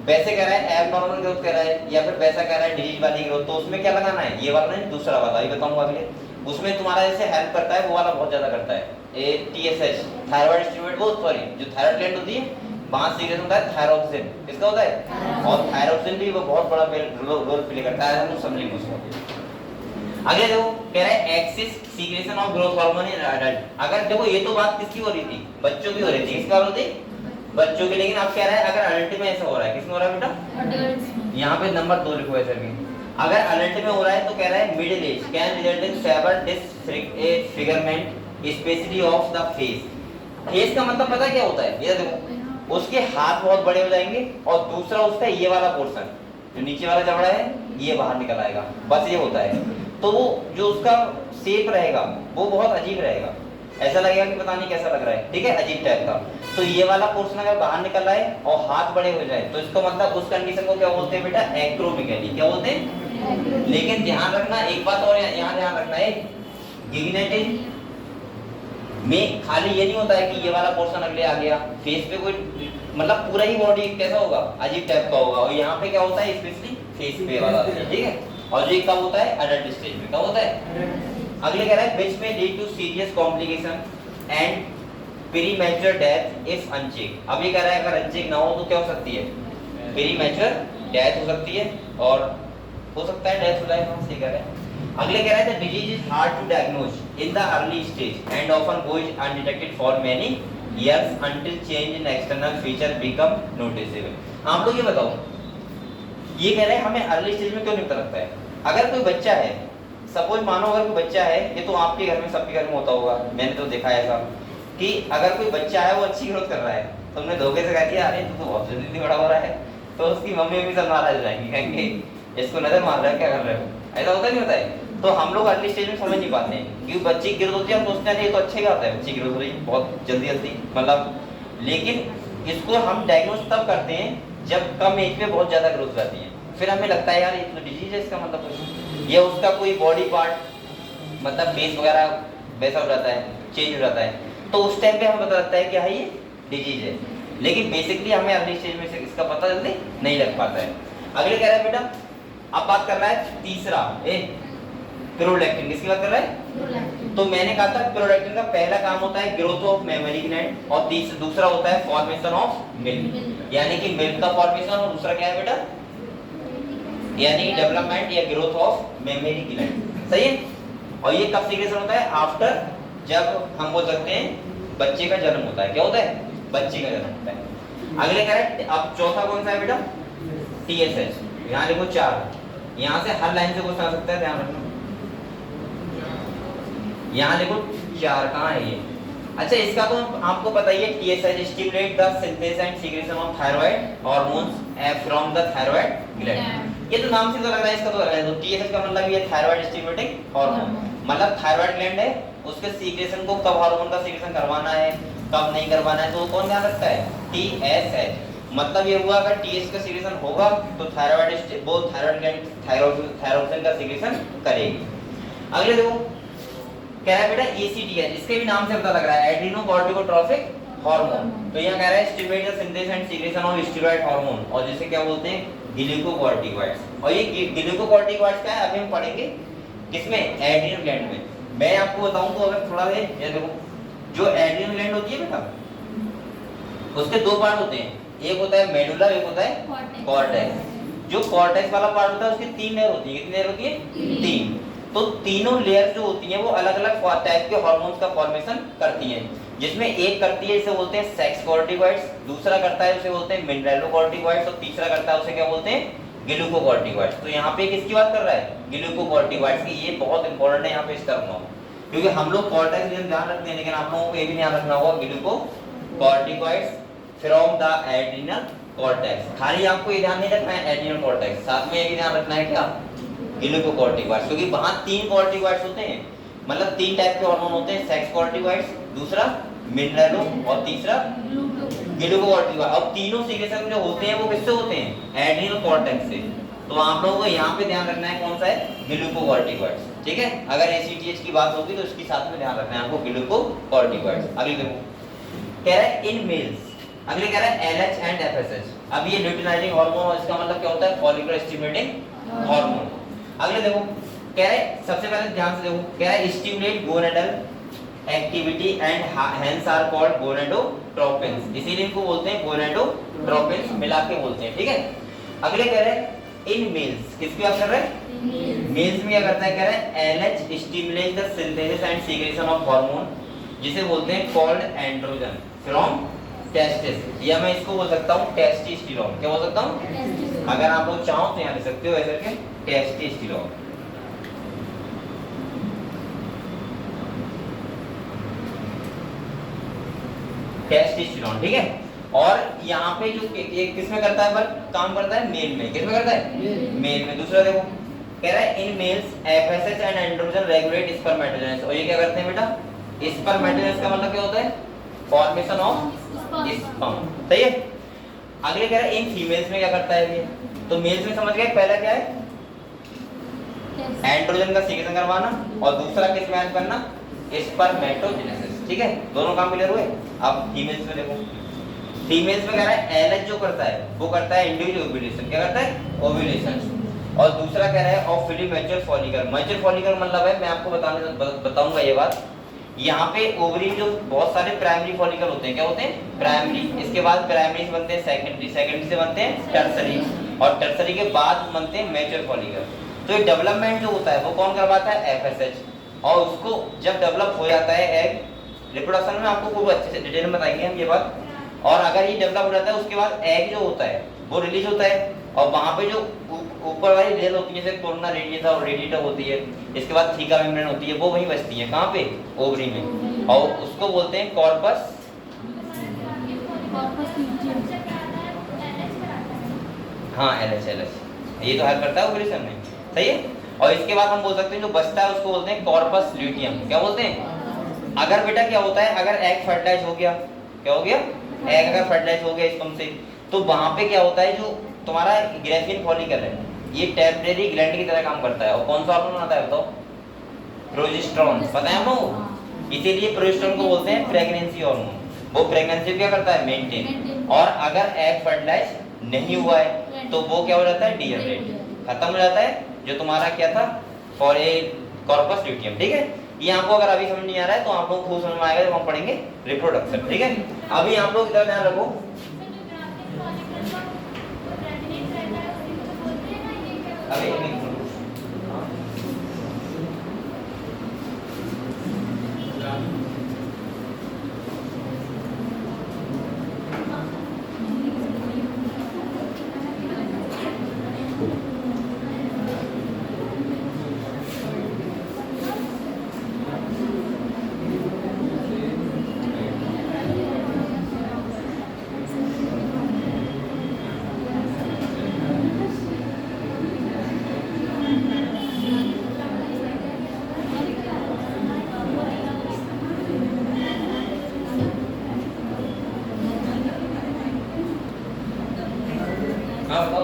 वैसे कह रहा है एबनॉर्मल ग्रोथ कह रहा है या फिर वैसा कह रहा है डिजीज वाली ग्रोथ, तो उसमें क्या लगाना है, ये वाला नहीं दूसरा वाला, अभी बताऊंगा अगले। उसमें तुम्हारा जैसे हेल्प करता है वो वाला बहुत ज्यादा करता है, TSH थायराइड स्टिमुलेट, वो सॉरी जो थायराइड ग्लैंड होती है वहां सीक्रेट होता है थायरोक्सिन, किसका होता है, और थायरोक्सिन भी वो बहुत बड़ा रोल प्ले करता है, हम लोग समझेंगे उसको। आगे देखो कह रहा है axis secretion of growth hormone in adult. अगर देखो ये तो बात किसकी हो रही थी, बच्चों की हो रही थी, किसका हो रही थी, बच्चों की। लेकिन अब कह रहा है अगर अडल्ट में ऐसा हो रहा है, किसमें हो रहा है बेटा, यहाँ पे नंबर 2 लिखो ऐसे भी, अगर अडल्ट में हो रहा है तो कह रहा है middle age can result in severe disfigurement especially of the face. Face का मतलब पता क्या होता है, ये देखो उसके हाथ बहुत बड़े हो जाएंगे और दूसरा उसका ये वाला पोर्शन जो नीचे वाला जबड़ा है ये बाहर निकल आएगा, बस ये होता है। तो वो जो उसका शेप रहेगा वो बहुत अजीब रहेगा, ऐसा लगेगा कि पता नहीं कैसा लग रहा है, ठीक है, अजीब टाइप का। तो ये वाला पोर्शन अगर बाहर निकल रहा है और हाथ बड़े हो जाए तो इसका मतलब उस कंडीशन को क्या बोलते हैं बेटा, एक्रोमेगाली, क्या बोलते हैं। लेकिन ध्यान रखना एक बात और यहाँ ध्यान रखना है, गिग्नेटिस में खाली ये नहीं होता है कि ये वाला पोर्शन अगले आ गया, फेस पे कोई मतलब पूरा ही बॉडी कैसा होगा, अजीब टाइप का होगा, और यहाँ पे क्या होता है स्पेशली फेस पे वाला, ठीक है। और ये कब होता है, अडल्ट स्टेज में, कब होता है। अगले कह रहा है विच में lead to serious complication and premature death if unchecked. अब ये कह रहा है अगर अनचेक ना हो तो क्या हो सकती है, प्रीमैच्योर डेथ हो सकती है, और हो सकता है डेथ हो जाए, हम सही कह रहे हैं। अगले कह रहा है the disease is hard to diagnose in the early stage and often goes undetected for many years until change in external feature become noticeable. आप लोग ये बताओ, ये कह रहे हैं हमें अर्ली स्टेज में क्यों नहीं पता लगता है। अगर कोई बच्चा है, सपोज मानो अगर कोई बच्चा है, ये तो आपके घर में सबके घर में होता होगा, मैंने तो देखा है ऐसा कि अगर कोई बच्चा है वो अच्छी ग्रोथ कर रहा है, तुमने धोखे से कह दिया अरे तू तो बहुत जल्दी बड़ा हो रहा है, तो उसकी मम्मी भी सब नाराज हो जाएंगी, कहेंगे इसको नजर मार रहा है, क्या कर रहे हो, ऐसा होता नहीं होता है। तो हम लोग अर्ली स्टेज में समझ नहीं पाते हैं क्योंकि बच्चे की ग्रोथ होती है, हम सोचते हैं ये तो अच्छे का होता है, बच्चे की ग्रोथ हो रही है बहुत जल्दी जल्दी मतलब, लेकिन इसको हम डायग्नोस तब करते हैं जब कम एज में बहुत ज्यादा ग्रोथ रहती है, फिर हमें लगता है यार ये तो डिजीज है, इसका मतलब कुछ ये उसका कोई बॉडी पार्ट मतलब फेस वगैरह वैसा हो जाता है, चेंज हो जाता है, तो उस टाइम पे हमें पता लगता है कि हाँ ये डिजीज है। लेकिन बेसिकली हमें अर्ली स्टेज में से इसका पता जल्दी नहीं लग पाता है। अगले कह रहा है बेटा, अब बात कर रहा है तीसरा प्रोलैक्टिन, किसकी बात कर रहा है, तो मैंने कहा था प्रोलैक्टिन का पहला काम होता है ग्रोथ ऑफ मेमोरी ग्लैंड और दूसरा होता है फॉर्मेशन ऑफ मिल्क, यानी कि मिल्क का फॉर्मेशन, और दूसरा क्या है बेटा, यानी डेवलपमेंट या ग्रोथ ऑफ मेमोरी ग्लैंड, सही है। और ये कब सीक्रेशन होता है, आफ्टर, जब हम बोल सकते हैं बच्चे का जन्म होता है, क्या होता है, बच्चे का जन्म होता है। अगले कह रहे हैं अब चौथा कौन सा है बेटा, TSH, यहाँ देखो 4, यहाँ से हर लाइन से क्वेश्चन आ सकता है, ध्यान रखना। यहाँ देखो 4 कहाँ है ये, अच्छा इसका तो आपको पता ही है, TSH stimulate the synthesis and secretion of thyroid hormones from the thyroid gland. ये तो नाम से तो लग रहा है, इसका तो लग रहा है, तो TSH का मतलब ये थायराइड स्टिमुलेटिंग हार्मोन, मतलब थायराइड ग्लैंड है, उसके सीक्रेशन को कब हार्मोन का सीक्रेशन करवाना है कब नहीं करवाना है, तो कौन ध्यान रखता है, TSH। मतलब ये हुआ अगर TSH का सीक्रेशन होगा तो थायराइड वो थायराइड ग्लैंड थायरोक्सिन का सीक्रेशन करेगी। अगले देखो कह रहा है बेटा ACTH, इसके भी नाम से पता लग रहा है एड्रीनोकॉर्टिकोट्रोफिक हार्मोन, तो यहाँ कह रहा है stimulate the synthesis and secretion of steroid hormone, और जिसे क्या बोलते हैं ग्लूकोकॉर्टिकॉइड्स। और ये ग्लूकोकॉर्टिकॉइड्स क्या है अभी हम पढ़ेंगे किसमें, एड्रीनल ग्लैंड में। मैं आपको बताऊं तो अगर थोड़ा ये देखो जो एड्रीनल ग्लैंड होती है बेटा, उसके दो पार्ट होते हैं, एक होता है मेडुला, एक होता है कॉर्टेक्स। जो कॉर्टेक्स वाला पार्ट होता है उसकी 3 लेयर होती है। कितनी लेयर होती है? 3। तो तीनों लेयर जो होती हैं वो अलग अलग टाइप के हार्मोन्स का फॉर्मेशन करती हैं, जिसमें एक करती है इसे बोलते हैं सेक्स कॉर्टिकॉइड्स, दूसरा करता है उसे बोलते हैं मिनरलोकॉर्टिकॉइड्स, और तीसरा करता है उसे क्या बोलते हैं? ग्लूकोकॉर्टिकॉइड्स। तो यहाँ पे किसकी बात कर रहा है? ग्लूकोकॉर्टिकॉइड्स की। ये बहुत इंपॉर्टेंट है यहाँ पे इसका रखना, क्योंकि हम लोग कॉर्टेक्स ध्यान रखते हैं, लेकिन आप लोगों को ये भी ध्यान रखना होगा glucocorticoids from the adrenal cortex. खाली आपको ये ध्यान नहीं रखना है एड्रिनल कॉर्टेक्स, साथ में ये भी ध्यान रखना है क्या? ग्लूकोकॉर्टिकॉइड्स, क्योंकि वहां 3 कॉर्टिकॉइड्स होते हैं, मतलब 3 टाइप के हार्मोन होते हैं, सेक्स कॉर्टिकॉइड्स, दूसरा मिनरलो और तीसरा ग्लूकोकॉर्टिकॉइड। अब तीनों सीक्रेशन जो होते हैं वो किससे होते हैं? एड्रिनल कॉर्टेक्स से। तो आप लोगों को यहाँ पे ध्यान रखना है कौन सा है? ग्लूकोकॉर्टिकॉइड्स। ठीक है, अगर एसीटीएच की बात होगी तो इसके साथ में ध्यान रखना है आपको ग्लूकोकॉर्टिकॉइड्स। अगले देखो कह रहा है इन मेल्स, अगले कह रहा है एलएच एंड एफएसएच। अब ये ल्यूटिनाइजिंग हार्मोन और इसका मतलब क्या होता है? Follicular stimulating hormone. अगले देखो कह रहा है, सबसे पहले ध्यान से देखो, कह रहा है stimulate gonadal activity and hence are called gonadotropins. इसीलिए इनको बोलते हैं गोनाडोट्रोपिन्स, मिला के बोलते हैं। ठीक है, अगले कह रहे हैं इन मेल्स, किसकी बात कर रहे हैं? मेल्स में क्या करता है? कह रहे हैं LH stimulate the synthesis and secretion of hormone, जिसे बोलते हैं कॉल्ड एंड्रोजन फ्रॉम टेस्टिस, या मैं इसको बोल सकता हूँ टेस्टोस्टेरोन। क्या बोल सकता हूँ? अगर आप लोग चाहो तो यहाँ लिख सकते हो ऐसे करके टेस्टोस्टेरोन। टेस्टोस्टेरोन, ठीक है। और यहाँ पे जो एक किसमें करता है? पर काम करता है मेल में। किसमें करता है? मेल में। दूसरा देखो कह रहा है in males FSH and androgen regulate spermatogenesis. और ये क्या करते हैं बेटा? स्पर्मेटोजेनेसिस का मतलब क्या होता है? Formation of sperm. सही है। अगले कह रहा है इन फीमेल्स में क्या करता है ये? तो मेल्स में समझ गए, पहला क्या है? एंड्रोजन का सीक्रेशन करवाना, और दूसरा किस में करना? स्पर्मेटोजेनेसिस। ठीक है, दोनों काम क्लियर हुए। अब फीमेल्स में देखो, फीमेल्स में कह रहा है एलएच जो करता है वो करता है इंडिविजुअल ओव्यूलेशन। क्या करता है? ओव्यूलेशन। और दूसरा कह रहा है of fully mature follicle. Mature follicle मतलब है, मैं आपको बताऊंगा ये बात, यहाँ पे ओवरी जो बहुत सारे प्राइमरी फॉलिकल होते हैं। क्या होते हैं? प्राइमरी। इसके बाद प्राइमरी से बनते हैं सेकेंडरी, सेकेंडरी से बनते हैं टर्सरी, और टर्सरी के बाद बनते हैं मैच्योर फॉलिकल। तो ये डेवलपमेंट जो होता है वो कौन करवाता है? एफएसएच। और उसको जब डेवलप हो जाता है एग, रिप्रोडक्शन में आपको खूब अच्छे से डिटेल में बताएंगे हम ये बात। और अगर ये डेवलप हो जाता है उसके बाद एग जो होता है वो रिलीज होता है, और वहां पे जो ऊपर वाली लेयर होती है जैसे कोरोना रेडिएटा और रेडिएटा होती है, इसके बाद थीका मेम्ब्रेन होती है, वो वहीं बचती है। कहाँ पे? ओवरी में। और उसको बोलते हैं कॉर्पस। हाँ एलएच, ये तो हेल्प करता है ओवुलेशन में। सही है। और इसके बाद हम बोल सकते हैं जो बचता है उसको बोलते हैं कॉर्पस ल्यूटियम। क्या बोलते हैं? अगर बेटा क्या होता है, अगर एग फर्टिलाइज हो गया, क्या हो गया? एग अगर फर्टिलाइज हो गया स्पर्म से, तो वहां पे क्या होता है, जो तुम्हारा ग्रेफिन फॉलिकल है ये टेम्परेरी ग्लैंड की तरह काम करता है। और कौन सा हार्मोन बनाता है बताओ? प्रोजेस्टेरोन। पता है आपको? इसीलिए प्रोजेस्टेरोन को बोलते हैं प्रेगनेंसी हार्मोन। वो प्रेगनेंसी क्या करता है? मेंटेन। और अगर एग फर्टिलाइज नहीं हुआ है तो वो क्या हो जाता है? डीजनरेट, खत्म हो जाता है जो तुम्हारा क्या था? For a corpus luteum. ठीक है, ये आपको अगर अभी समझ नहीं आ रहा है तो आप लोग खूब समझ में आएगा जब हम पढ़ेंगे रिप्रोडक्शन। ठीक है, अभी आप लोग इधर ध्यान रखो। अभी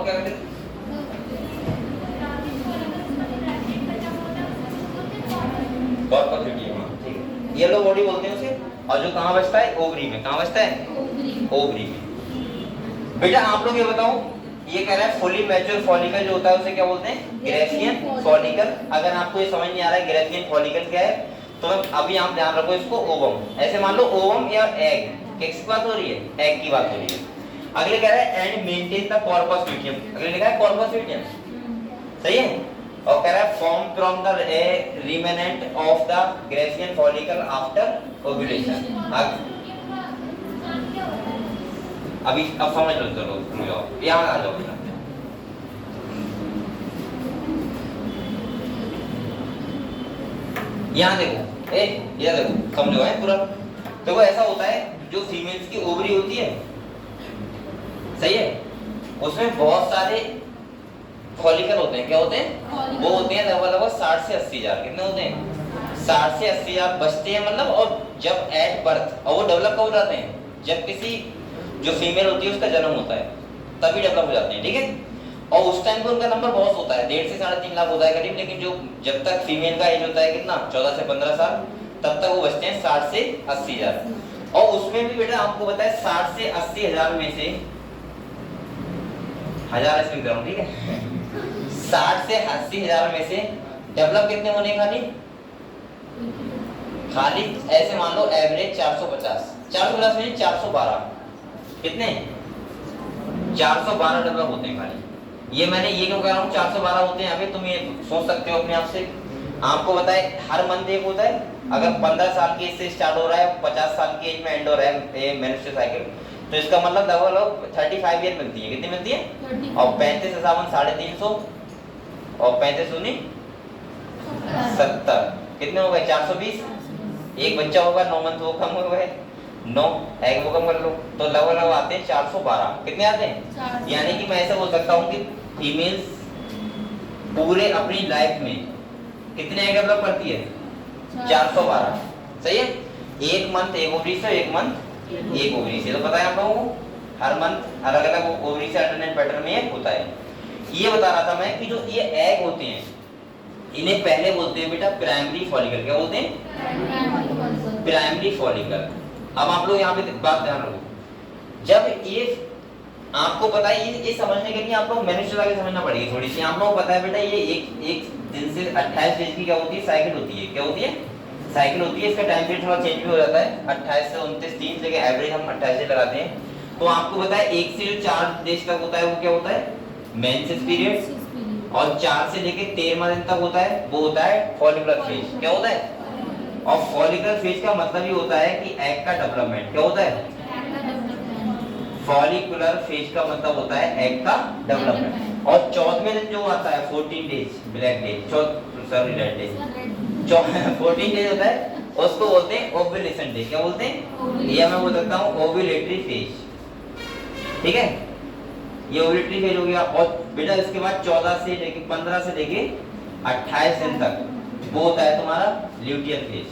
क्या करते? Corpus luteum. ठीक है, येलो बॉडी बोलते हैं उसे। और जो कहाँ बचता है? ओवरी में। कहाँ बचता है? ओवरी में। बेटा आप लोग ये बताओ, ये कह रहा है फुली मैच्योर फॉलिकल जो होता है उसे क्या बोलते हैं? Graafian follicle. अगर आपको ये समझ नहीं आ रहा है ग्रेफियन फॉलिकल क्या है, तो अभी आप ध्यान रखो इसको ओवम। ऐसे मान लो ओवम या एग, किसकी बात हो रही है? एग की बात हो रही है। अगले कह रहा है and maintain the corpus luteum, अगले लिखा है कॉर्पस ल्यूटियम, सही है। और कह रहा है form from the remnant of the Graafian follicle after ovulation. अभी अब समझ लो, चलो सुन लो, यहाँ आ जाओ बेटा। यहाँ देखो, ये देखो, समझो है पूरा। देखो ऐसा होता है, जो फीमेल्स की ओवरी होती है, सही है, उसमें बहुत सारे फॉलिकल होते हैं। क्या होते हैं? वो होते हैं लगभग 60 से 80 हजार। कितने होते हैं? 60 से 80 हजार बचते हैं मतलब। और जब एट बर्थ, और वो डेवलप कब हो जाते हैं? जब किसी जो फीमेल होती है उसका जन्म होता है, तभी डेवलप हो जाते हैं, ठीक है। और उस टाइम पे उनका नंबर बहुत होता है, 1.5 से 3.5 लाख होता है करीब। लेकिन जो जब तक फीमेल का एज होता है कितना, 14 से 15 साल, तब तक वो बचते हैं 60 से 80 हजार। और उसमें भी बेटा आपको पता है 60 से 80 हजार में से, हजार ऐसे लिख रहा हूं, ठीक है, 60 से 80 हजार में से डेवलप कितने होने? खाली ऐसे मान लो एवरेज 450, 450 में 412, कितने? 412 डेवलप होते हैं खाली। ये मैंने ये क्यों कह रहा हूँ 412 होते हैं? अभी तुम ये सोच सकते हो अपने आप से। आपको बताए हर मंथ एक होता है। अगर 15 साल की एज से स्टार्ट हो रहा है, 50 साल की एज में एंड हो रहा है मेंस्ट्रुअल साइकिल, तो इसका मतलब लगभग 35 ईयर मिलती है। कितनी मिलती है? और 35 हिसाबन 350 और 35 दूनी 70, कितने हो गए? 420। एक बच्चा होगा 9 मंथ, वो कम हो गए 9, एग वो कम कर लो, तो लगभग आते हैं 412। कितने आते हैं? यानी कि मैं ऐसा बोल सकता हूँ कि फीमेल्स पूरे अपनी लाइफ में कितने एग डेवलप करती है? 412, सही है। एक मंथ एक ओवरी से, एक मंथ एक ओवरी से, तो पता है आप लोगों को हर मंथ अलग अलग ओवरी से अल्टरनेट पैटर्न में होता है। ये बता रहा था मैं कि जो ये एग होते हैं, इन्हें पहले बोलते हैं बेटा प्राइमरी फॉलिकल। क्या बोलते हैं? Primary follicle. अब आप लोग यहाँ पे बात ध्यान रखो, जब ये आपको पता है, ये समझने के लिए आप लोग मेंस्ट्रुअल आगे समझना पड़ेगी थोड़ी सी। आप लोगों को पता है बेटा ये एक दिन से 28 डेज की क्या होती है? साइकिल होती है। क्या होती है? साइकिल होती है। इसका टाइम पीरियड थोड़ा चेंज भी हो जाता है, 28 से 29 दिन, लेकिन एवरेज हम 28 डेज लगाते हैं। तो आपको पता है 1 से जो 4 डेज तक होता है वो क्या होता है? Menses period. और 4 से लेके 13वां दिन तक होता है, वो होता है फॉलिकुलर फेज। क्या होता है? और फॉलिकुलर फेज का मतलब ये होता है कि एग का डेवलपमेंट। क्या होता है? फॉलिकुलर फेज का मतलब होता है एग का डेवलपमेंट। और 14वें दिन जो आता है 14 days, black day, sorry red day, 14 days होता है, उसको बोलते हैं ओव्यूलेशन डे। क्या बोलते हैं? या मैं बोल सकता हूँ ओव्यूलेटरी फेज, ठीक है। ये ओव्यूलेटरी फेज हो गया। और बेटा इसके बाद 14 से लेके 15 से लेके 28 दिन तक वो होता है तुम्हारा ल्यूटियल फेज।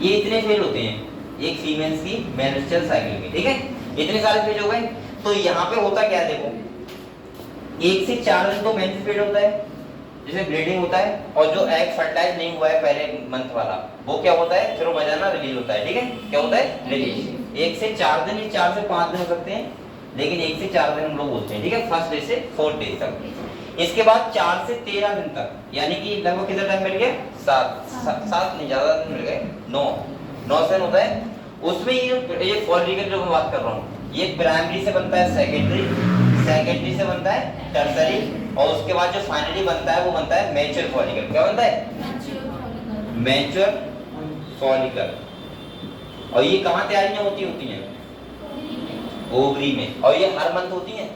ये इतने फेज होते हैं एक फीमेल्स की मेंस्ट्रुअल साइकिल में, ठीक है। इतने सारे फेज हो गए। तो यहाँ पे होता क्या है? देखो 1 से 4 दिन तो मेंस्ट्रुअल फेज होता है, जिसमें ब्लीडिंग होता है। और जो एग फर्टिलाइज नहीं हुआ है पहले मंथ वाला, वो क्या होता है? फिर वो वजाना रिलीज होता है, ठीक है। क्या होता है? रिलीज। 1 से 4 दिन, 4 से 5 दिन हो सकते हैं, लेकिन 1 से 4 दिन हम लोग बोलते हैं, ठीक है, फर्स्ट डे से 4th डे तक। इसके बाद 4 से 13 दिन तक, यानी कि लगभग कितना टाइम मिल गया? 7 नहीं, ज्यादा दिन मिल गए, 9 दिन होता है। उसमें ये फॉलिकल जो मैं बात कर रहा हूँ, ये प्राइमरी से बनता है सेकेंडरी से बनता है टर्सरी, और उसके बाद जो फाइनली बनता है वो बनता है मैच्योर फॉलिकल। क्या बनता है? Mature follicle. और ये कहाँ तैयारियां होती हैं? ओवरी में। और ये हर मंथ होती हैं।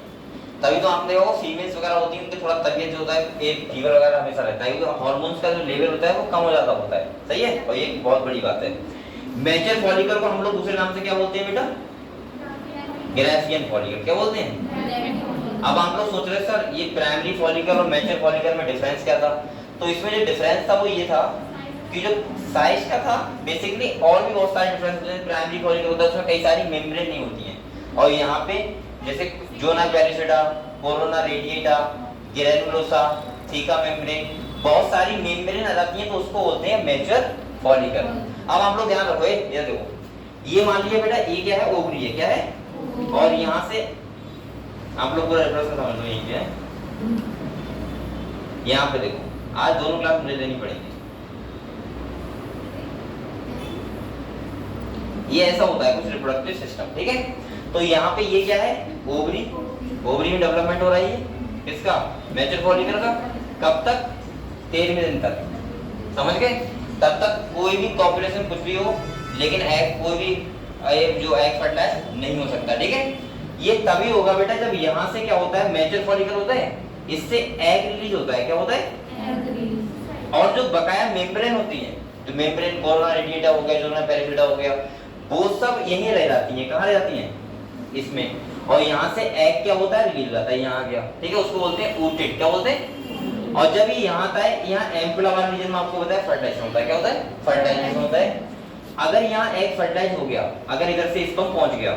तभी तो आपने देखा फीमेल्स वगैरह होती हैं, उनके थोड़ा तबियत जो होता है, एक फीवर वगैरह हमेशा रहता है, क्योंकि हार्मोन्स का जो लेवल होता है वो कम हो जाता होता है, सही है। और ये बहुत बड़ी बात है। मैच्योर फॉलिकल को हम लोग दूसरे नाम से क्या बोलते हैं बेटा? Graafian follicle. क्या बोलते हैं? अब आप लोग सोच रहे सर ये प्राइमरी फॉलिकल और मैच्योर फॉलिकल में डिफरेंस क्या था? तो इसमें जो डिफरेंस था वो ये था कि जो साइज का था, बेसिकली और भी बहुत सारे डिफरेंस होते हैं। प्राइमरी फॉलिकल होता है उसमें कई सारी मेम्ब्रेन नहीं होती हैं, और यहाँ पे जैसे zona pellucida, corona radiata, granulosa, theca membrane, बहुत सारी मेम्ब्रेन आ जाती हैं, तो उसको बोलते हैं मैच्योर फॉलिकल। अब आप लोग ध्यान रखो, ये देखो, ये मान लिया बेटा ये क्या है? ओवरी है। क्या है? और यहाँ से आप लोग पूरा रेफरेंस समझ लो, यही है। यहाँ पे देखो, आज दोनों क्लास मुझे लेनी पड़ेगी। ये ऐसा होता है कुछ रिप्रोडक्टिव सिस्टम, ठीक है। तो यहाँ पे ये क्या है, ओवरी, ओवरी में डेवलपमेंट हो रही है किसका, मैच्योर फॉलिकल का। कब तक, 13वें दिन तक, समझ गए। तब तक कोई भी कॉपुलेशन कुछ भी हो, लेकिन एग कोई भी जो एग फर्टिलाइज नहीं हो सकता, ठीक है। ये तभी होगा बेटा जब यहाँ से क्या होता है, मैच्योर फॉलिकल होता है, इससे एग रिलीज होता है, क्या होता है, और जो बकाया मेम्ब्रेन होती है, जो मेम्ब्रेन कोरोना रेडिएटा हो गया, जो पेरिफेरा हो गया, वो सब यहीं रह जाती हैं। कहाँ रह जाती हैं, इसमें। और यहाँ से एग क्या होता है, रिलीज होता है, यहाँ आ गया, ठीक है। उसको बोलते हैं ooted, क्या बोलते हैं। और जब ये यहाँ आता है, यहाँ एम्पुला वाला रीजन में आपको बताया फर्टिलाइजेशन होता है, क्या होता है, फर्टिलाइजेशन होता है। अगर यहाँ एग फर्टिलाइज हो गया, अगर इधर से स्पर्म पहुंच गया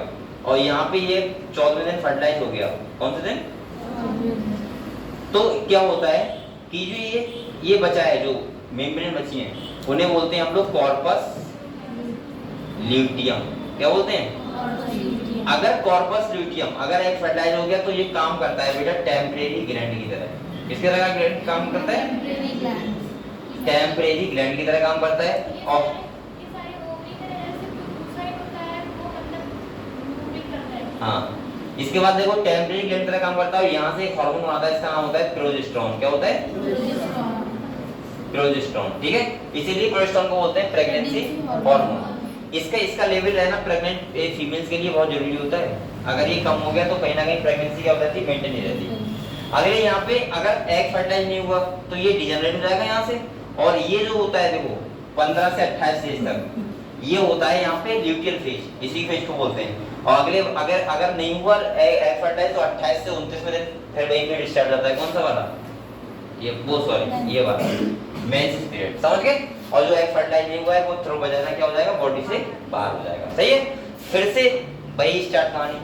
और यहाँ पे ये 14वें दिन फर्टिलाइज हो गया, कौन से दिन, तो क्या होता है कि जो ये बचा है, जो मेम्ब्रेन बची है, उन्हें बोलते हैं हम लोग कॉर्पस ल्यूटियम, क्या बोलते हैं। अगर कॉर्पस ल्यूटियम अगर एक फर्टिलाइज हो गया तो ये काम करता है बेटा टेम्परेरी ग्लैंड की तरह। किसकी तरह ग्लैंड काम करता है, टेम्परेरी ग्लैंड की तरह काम करता है। और हाँ, इसके बाद देखो टेम्परेरी ग्लैंड की तरह काम करता है। यहाँ से एक हार्मोन आता है, इसका नाम होता है प्रोजेस्टेरोन, क्या होता है, प्रोजेस्टेरोन, ठीक है। इसीलिए प्रोजेस्टेरोन को बोलते हैं प्रेगनेंसी हार्मोन। इसका लेवल रहना प्रेग्नेंट फीमेल्स के लिए बहुत जरूरी होता है। अगर ये कम हो गया तो कहीं ना कहीं प्रेगनेंसी क्या हो जाती है, मेंटेन नहीं रहती। अगर यहाँ पे अगर एग फर्टिलाइज नहीं हुआ तो ये डिजेनरेट हो जाएगा यहाँ से। और ये जो होता है देखो 15 से 28 स्टेज तक ये होता है यहाँ पे ल्यूटियल फेज, इसी फेज को बोलते हैं। और अगले अगर नहीं हुआ एग फर्टिलाइज तो 28 से 29 में फिर एक पीरियड स्टार्ट होता है, कौन सा वाला, ये वो सॉरी ये वाला मेंस पीरियड, समझ गए। और जो एग फर्टिलाइज नहीं हुआ है वो थ्रो बजाना क्या हो जाएगा, बॉडी से बाहर हो जाएगा, सही है। फिर से वही स्टार्ट कहानी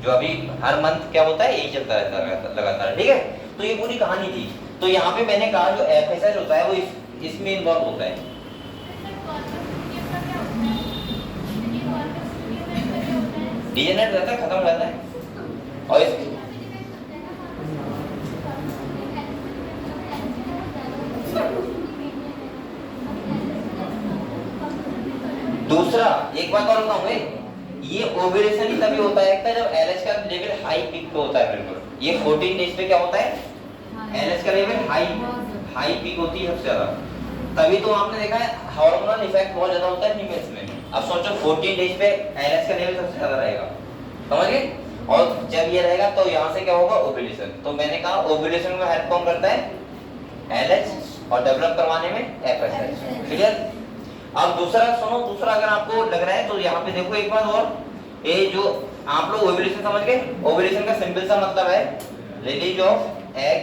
जो अभी हर मंथ क्या होता है, यही चलता रहता है लगातार, ठीक है। तो ये पूरी कहानी थी। तो यहाँ पे मैंने कहा जो एफएसएच होता है वो इसमें इन्वॉल्व होता है। डीजेनरेट रहता है, खत्म हो जाता है। और इस दूसरा एक बात और बताऊं, ये ओव्यूलेशन ही तभी होता है जब एलएच का लेवल हाई पीक पे होता है। बिल्कुल ये 14 डेज पे क्या होता है, एलएच का लेवल हाई पीक होती है सबसे ज्यादा। तभी तो आपने देखा है हार्मोनल इफेक्ट बहुत ज्यादा होता है फीमेल्स में। अब सोचो 14 डेज पे एलएच का लेवल सबसे ज्यादा रहेगा, समझ गए। और जब ये रहेगा तो यहाँ से क्या होगा, ओव्यूलेशन। तो मैंने कहा ओव्यूलेशन में हेल्प कौन करता है, एलएच, और डेवलप करवाने में एफएसएच, क्लियर। अब दूसरा सुनो, दूसरा अगर आपको लग रहा है तो यहाँ पे देखो एक बात और, ये जो आप लोग ओव्यूलेशन समझ गए, ओव्यूलेशन का सिंपल सा मतलब है रिलीज ऑफ एग,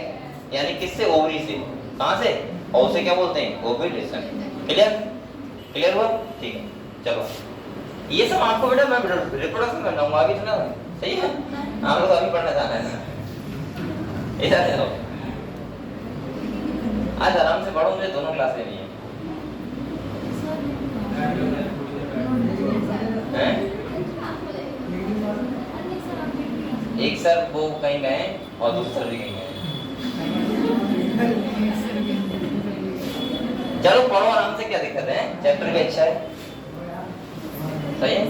यानी किससे, ओवरी से। कहाँ से, और उसे क्या बोलते हैं, ओव्यूलेशन, क्लियर, क्लियर हुआ, ठीक है। चलो ये सब आपको बेटा मैं रिप्रोडक्शन करना हूँ आगे, सुना सही है। आप लोग अभी पढ़ना जाना है ना, ऐसा देखो आज आराम से पढ़ो, मुझे दोनों क्लास लेनी है। एक सर वो कहीं गए और दूसरे सर भी कहीं गए। चलो पढ़ो आराम से, क्या दिक्कत है, चैप्टर भी अच्छा है, सही है।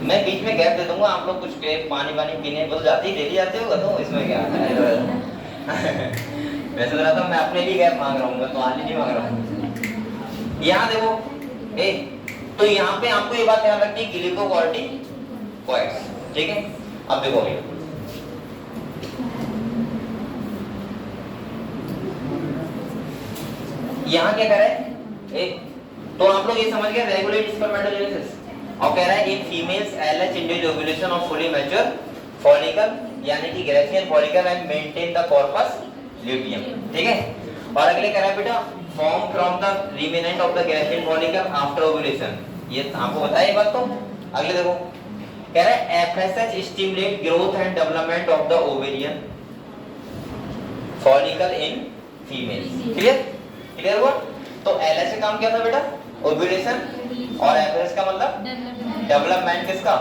मैं बीच में गैप दे दूंगा, आप लोग कुछ पानी पीने बोल जाते ही डेली आते हो तो इसमें क्या वैसे तो रहा था मैं अपने लिए गैप मांग रहा हूँ, तो आज नहीं मांग रहा हूँ। यहाँ देखो तो यहाँ पे आपको ये बात ध्यान रखनी है, ग्लूकोकॉर्टिकोइड्स, ठीक है। अब देखो यहाँ क्या कह रहा है, तो आप लोग ये समझ गए रेगुलेट स्पर्मेटोजेनेसिस। और कह रहा है in females LH induce ovulation of fully mature follicle, यानी कि Graafian follicle and maintain the corpus luteum, ठीक है। और अगले कह रहा है बेटा form from the remnant of the Graafian follicle after ovulation, ये आपको बताया ये बात। तो अगले देखो कह रहा है FSH stimulate growth and development of the ovarian follicle in females, clear हुआ। तो एलएच का काम क्या था बेटा, ओव्यूलेशन, और एफएसएच का मतलब डेवलपमेंट किसका,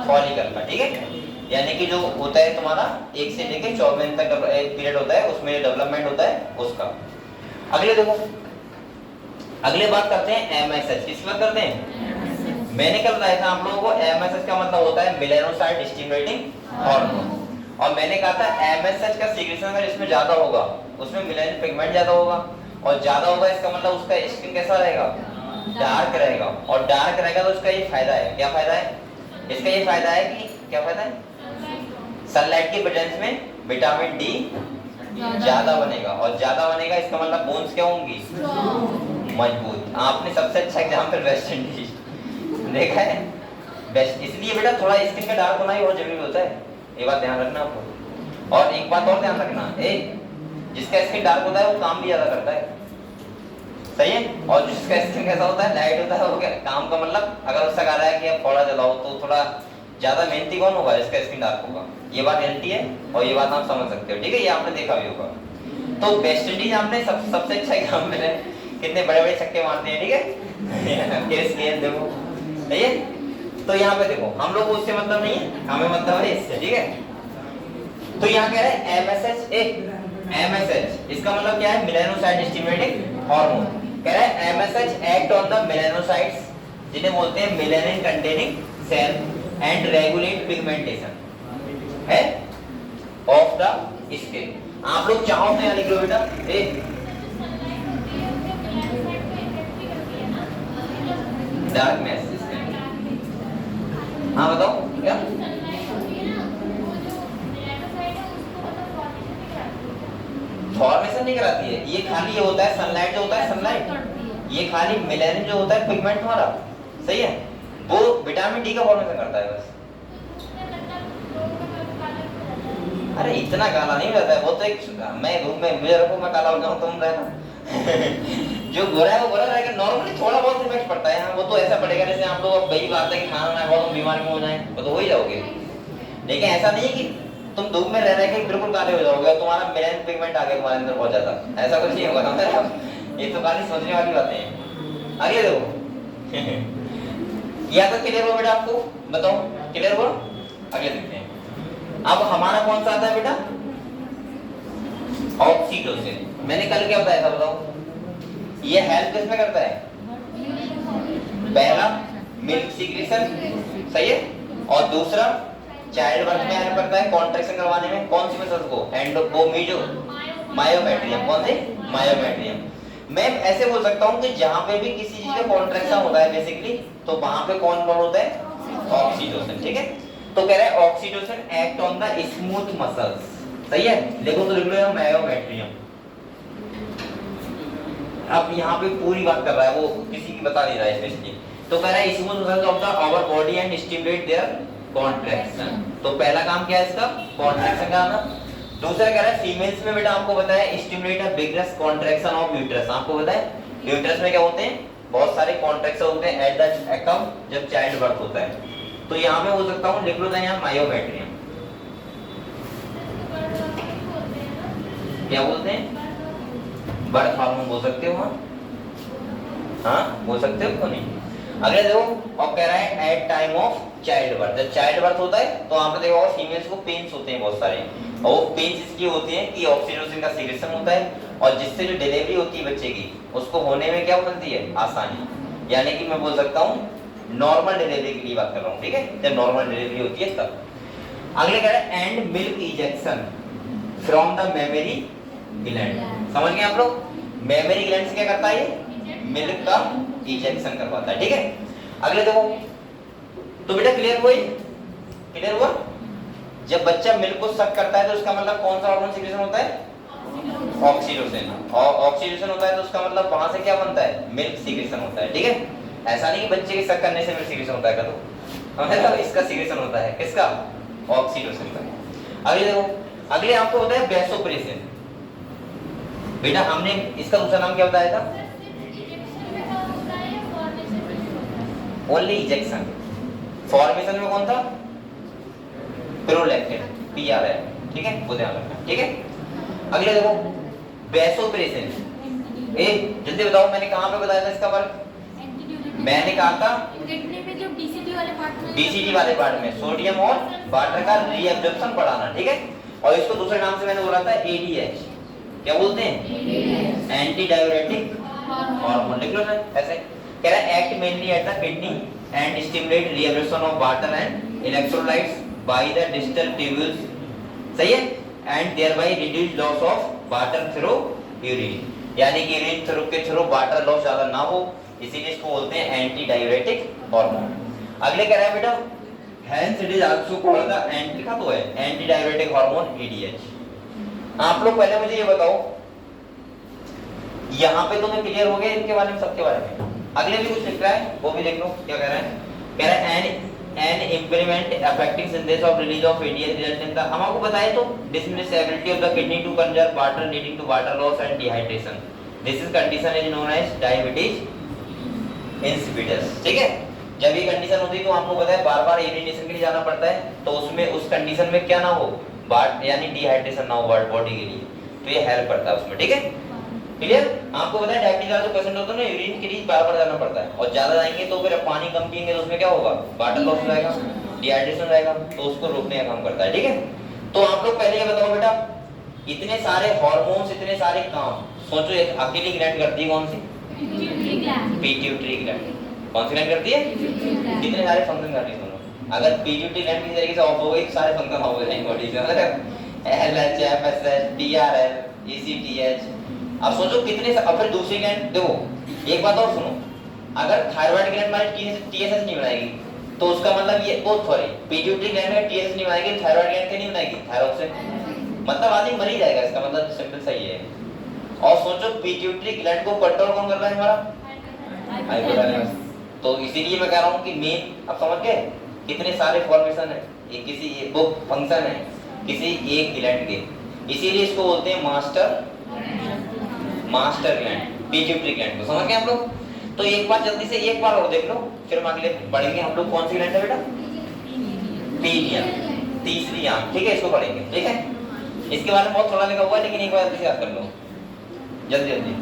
फॉलिकल का, ठीक है। यानी कि जो होता है तुम्हारा 1 से लेके 14 दिन तक एक पीरियड होता है, उसमें डेवलपमेंट होता है उसका। अगले देखो, अगले बात करते हैं एमएसएच, किसकी बात करते हैं, मैंने कल बताया था आप लोगों को एमएसएच का मतलब होता है मेलानोसाइट स्टिमुलेटिंग हार्मोन, और मैंने कहा था एमएसएच का सीक्रेशन अगर इसमें ज्यादा होगा उसमें मेलानिन पिगमेंट ज्यादा होगा, और ज्यादा होगा इसका मतलब उसका स्किन कैसा रहेगा, डार्क रहेगा, और डार्क रहेगा तो उसका ये फायदा है, क्या फायदा है इसका, ये फायदा है कि क्या फायदा है, सनलाइट की प्रेजेंस में विटामिन डी ज्यादा बनेगा, और ज्यादा बनेगा इसका मतलब बोन्स क्या होंगी, मजबूत। आपने सबसे अच्छा एग्जाम्पल वेस्ट इंडीज देखा है, बेस्ट, इसलिए बेटा थोड़ा स्किन का डार्क होना ही बहुत जरूरी होता है, ये बात ध्यान रखना आपको। और एक बात और ध्यान रखना, जिसका स्किन डार्क होता है वो काम भी ज्यादा करता है, सही है, और जिसका स्किन कैसा होता है, लाइट होता है, वो क्या काम का मतलब अगर उसका कह रहा है कि आप थोड़ा जलाओ तो थोड़ा ज्यादा मेहनती कौन होगा, इसका स्किन डार्क होगा, ये बात रियलिटी है, और ये बात आप समझ सकते हो, ठीक है, ये आपने देखा भी होगा। तो वेस्ट इंडीज आपने सबसे अच्छा एग्जाम्पल है, कितने बड़े बड़े छक्के मारते हैं, ठीक है केस गेंद देखो, सही है। तो यहाँ पे देखो हम लोग को उससे मतलब नहीं है, हमें मतलब है इससे, ठीक है। तो यहाँ कह रहे हैं एमएसएच, इसका मतलब क्या है, मेलानोसाइट स्टिमुलेटिंग हार्मोन। कह रहा है MSH act on the melanocytes, जिन्हें बोलते हैं melanin containing cell, and regulate pigmentation है ऑफ द स्किन। आप लोग चाहो तो यहाँ लिख लो बेटा, डार्कनेस, हाँ बताओ क्या, फॉर्मेशन नहीं कराती है, ये खाली ये होता है सनलाइट, जो होता है सनलाइट, ये खाली मेलानिन जो होता है पिगमेंट हमारा, सही है, वो विटामिन डी का फॉर्मेशन करता है बस। अरे इतना काला नहीं रहता है वो तो, एक मैं रूम में मुझे रखो मैं काला हो जाऊं तुम रहना जो गोरा है वो गोरा रहेगा, नॉर्मली थोड़ा बहुत इफेक्ट पड़ता है, वो तो ऐसा पड़ेगा जैसे आप लोग वही बात है कि खाना ना खाओ तुम बीमार क्यों हो जाए, वो तो हो ही जाओगे, लेकिन ऐसा नहीं है कि तुम धूप में रह रहे के बिल्कुल काले हो जाओगे, तुम्हारा मेलानिन पिगमेंट आ गया तुम्हारे अंदर बहुत ज्यादा, ऐसा कुछ नहीं होगा, ये तो खाली सोचने वाली बातें हैं। आगे देखो या तो क्लियर हो बेटा, आपको बताओ क्लियर हो, आगे देखते हैं। अब हमारा कौन सा आता है बेटा, ऑक्सीटोसिन, मैंने कल क्या बताया था बताओ, ये हेल्प किसमें करता है, पहला मिल्क सीक्रेशन, सही है, और दूसरा चाइल्ड बर्थ में हेल्प करता है कॉन्ट्रैक्शन करवाने में, कौन सी मसल्स को, मायोमेट्रियम, कौन से, मायोमेट्रियम। मैं ऐसे बोल सकता हूँ कि जहां पे भी किसी चीज का कॉन्ट्रैक्शन होता है बेसिकली, तो वहां पे कौन कौन होता है, ऑक्सीटोसिन, ठीक है। तो कह रहा है oxytocin act on the smooth muscles, सही है, देखो तो लिख लो यहाँ मायोमेट्रियम। अब यहाँ पे पूरी बात कर रहा है, वो किसी की बता नहीं रहा है स्पेशली। तो कह रहा है smooth muscles of the our body and stimulate their contraction. तो पहला काम क्या है इसका, कॉन्ट्रैक्शन का आना। दूसरा कह रहा है फीमेल्स में बेटा आपको बताया stimulate a vigorous contraction of uterus, आपको बताया यूट्रस में क्या होते हैं, बहुत सारे कॉन्ट्रैक्शन होते हैं एट द अकम जब चाइल्ड बर्थ होता है। तो यहाँ पे बोल सकता हूँ लिख लो यहाँ मायोमेट्रियम, क्या बोलते हैं, बर्थ हार्मोन बोल सकते हो, हाँ बोल सकते हो क्यों नहीं। अगले देखो, और कह रहा है at time of child birth, जब चाइल्ड बर्थ होता है तो आपने देखा होगा फीमेल्स को पेन्स होते हैं बहुत सारे, और वो पेन्स इसलिए होती हैं कि ऑक्सीटोसिन का सीक्रेशन होता है, और जिससे जो डिलीवरी होती है बच्चे की उसको होने में क्या मिलती है, आसानी, यानी कि मैं बोल सकता हूँ नॉर्मल डिलीवरी की बात कर रहा हूँ, ठीक है, जब नॉर्मल डिलीवरी होती है तब। अगले कह रहा है and milk injection from the memory gland, समझ गए आप लोग, मेमोरी ग्लैंड से क्या करता है ये, मिल्क का इंजेक्शन करवाता है, ठीक है। अगले देखो, तो बेटा क्लियर हुआ, क्लियर हुआ, जब बच्चा मिल्क को सक करता है तो उसका मतलब कौन सा हार्मोन सीक्रेशन होता है, ऑक्सीटोसिन, और ऑक्सीटोसिन होता है तो उसका मतलब वहां से क्या बनता है, मिल्क सीक्रेशन होता है, ठीक है। ऐसा नहीं कि बच्चे के सक करने से मिल्क सीक्रेशन होता है, तो मतलब इसका सीक्रेशन होता है, किसका, ऑक्सीटोसिन का। अगले देखो, अगले आपको बताया वैसोप्रेसिन, बेटा हमने इसका दूसरा नाम क्या बताया था, ओनली इंजेक्शन, फॉर्मेशन में कौन था, प्रोलैक्टिन, पीआरएल, ठीक है, वो ध्यान रखना, ठीक है। अगले देखो वैसोप्रेसिन, जल्दी बताओ मैंने कहां पे बताया था इसका वर्क, मैंने कहा था डीसीटी वाले पार्ट में सोडियम और वाटर का रीअब्जॉर्प्शन बढ़ाना, ठीक है। और इसको दूसरे नाम से मैंने बोला था एडीएच, क्या बोलते हैं, एंटी डाययूरेटिक हार्मोन, लिख लो सर ऐसे। कह रहा है act mainly at the kidney and stimulate reabsorption of water and electrolytes by the distal tubules, सही है, and thereby reduce loss of water through urine, यानी कि यूरिन थ्रू के थ्रू वाटर लॉस ज्यादा ना हो, इसीलिए इसको बोलते हैं एंटी डाययूरेटिक हार्मोन। अगले कह रहा है बेटा hence it is also called the लिखा तो है एंटी डाययूरेटिक हार्मोन ADH। आप लोग पहले मुझे ये बताओ, यहाँ पे तुम्हें क्लियर हो गया इनके बारे में, सबके बारे में। अगले भी कुछ लिख रहा है, वो भी देख लो क्या कह रहा है। कह रहा है an impairment affecting synthesis of release of ADH result in the, हम आपको बताए तो diminished ability of the kidney to conserve water leading to water loss and dehydration, this is condition is known as diabetes insipidus, ठीक है। जब ये condition होती है तो आपको पता है बार बार यूरिनेशन के लिए जाना पड़ता है, तो उसमें उस कंडीशन में क्या ना हो, यानी डिहाइड्रेशन ना हो बॉडी के लिए, तो ये हेल्प करता है उसमें, ठीक है क्लियर। आपको पता है डायबिटीज वाला जो पेशेंट होता है ना, यूरिन के लिए बार बार जाना पड़ता है, और ज्यादा जाएंगे तो फिर पानी कम पिएंगे तो उसमें क्या होगा, वाटर लॉस हो जाएगा, डिहाइड्रेशन हो जाएगा, तो उसको रोकने का काम करता है, ठीक है। तो आप लोग पहले ये बताओ बेटा, इतने सारे हार्मोन्स, इतने सारे काम, सोचो एक अकेली ग्लैंड करती है कौन सी, पिट्यूटरी ग्लैंड, कौन सी ग्लैंड करती है, कितने सारे फंक्शन करती है दोनों। अगर पिट्यूटरी ग्लैंड किसी तरीके से ऑफ हो गई तो सारे फंक्शन ऑफ हो जाएंगे बॉडी से, LH, TRL, ECTH। अब सोचो कितने, अब फिर दूसरी ग्लैंड देखो, एक बात और सुनो, अगर थायराइड ग्लैंड हमारी TSH नहीं बनाएगी तो उसका मतलब ये, ओ सॉरी, पिट्यूटरी ग्लैंड में TSH नहीं बनाएगी, थायराइड ग्लैंड नहीं बनाएगी, थायराइड से मतलब आदमी मर ही जाएगा, इसका मतलब सिंपल सही है। और सोचो पिट्यूटरी ग्लैंड को कंट्रोल कौन कर रहा है, हमारा हाइपोथैलेमस। तो इसीलिए मैं कह रहा हूँ कि मेन, अब समझ गए कितने सारे फॉर्मेशन है, ये किसी एक वो फंक्शन है किसी एक ग्लैंड के, इसीलिए इसको बोलते हैं मास्टर ग्लैंड, पिट्यूटरी ग्लैंड को, समझ गए हम लोग। तो एक बार जल्दी से एक बार और देख लो, फिर हम अगले पढ़ेंगे हम लोग कौन सी ग्लैंड है बेटा, पीनियम, तीसरी आंख, ठीक है, इसको पढ़ेंगे, ठीक है। इसके बारे में बहुत थोड़ा लिखा हुआ है, लेकिन एक बार जल्दी से याद कर लो, जल्दी जल्दी।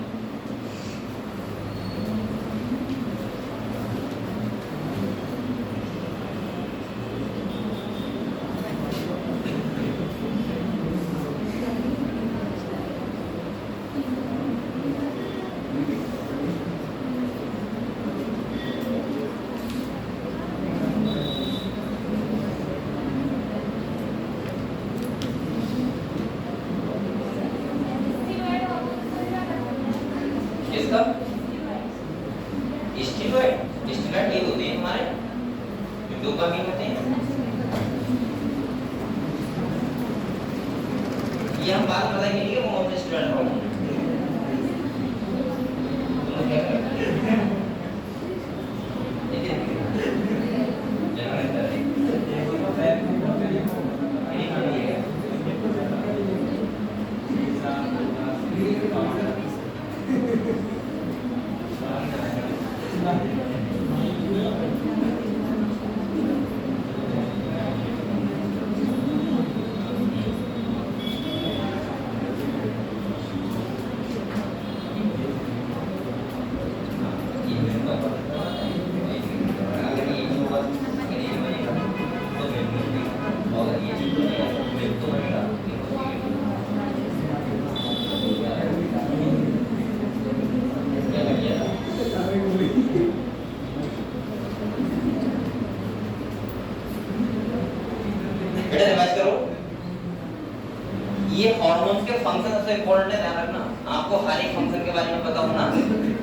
ये हार्मोन्स के फंक्शन सबसे इंपॉर्टेंट है, ध्यान रखना, आपको हर एक फंक्शन के बारे में पता होना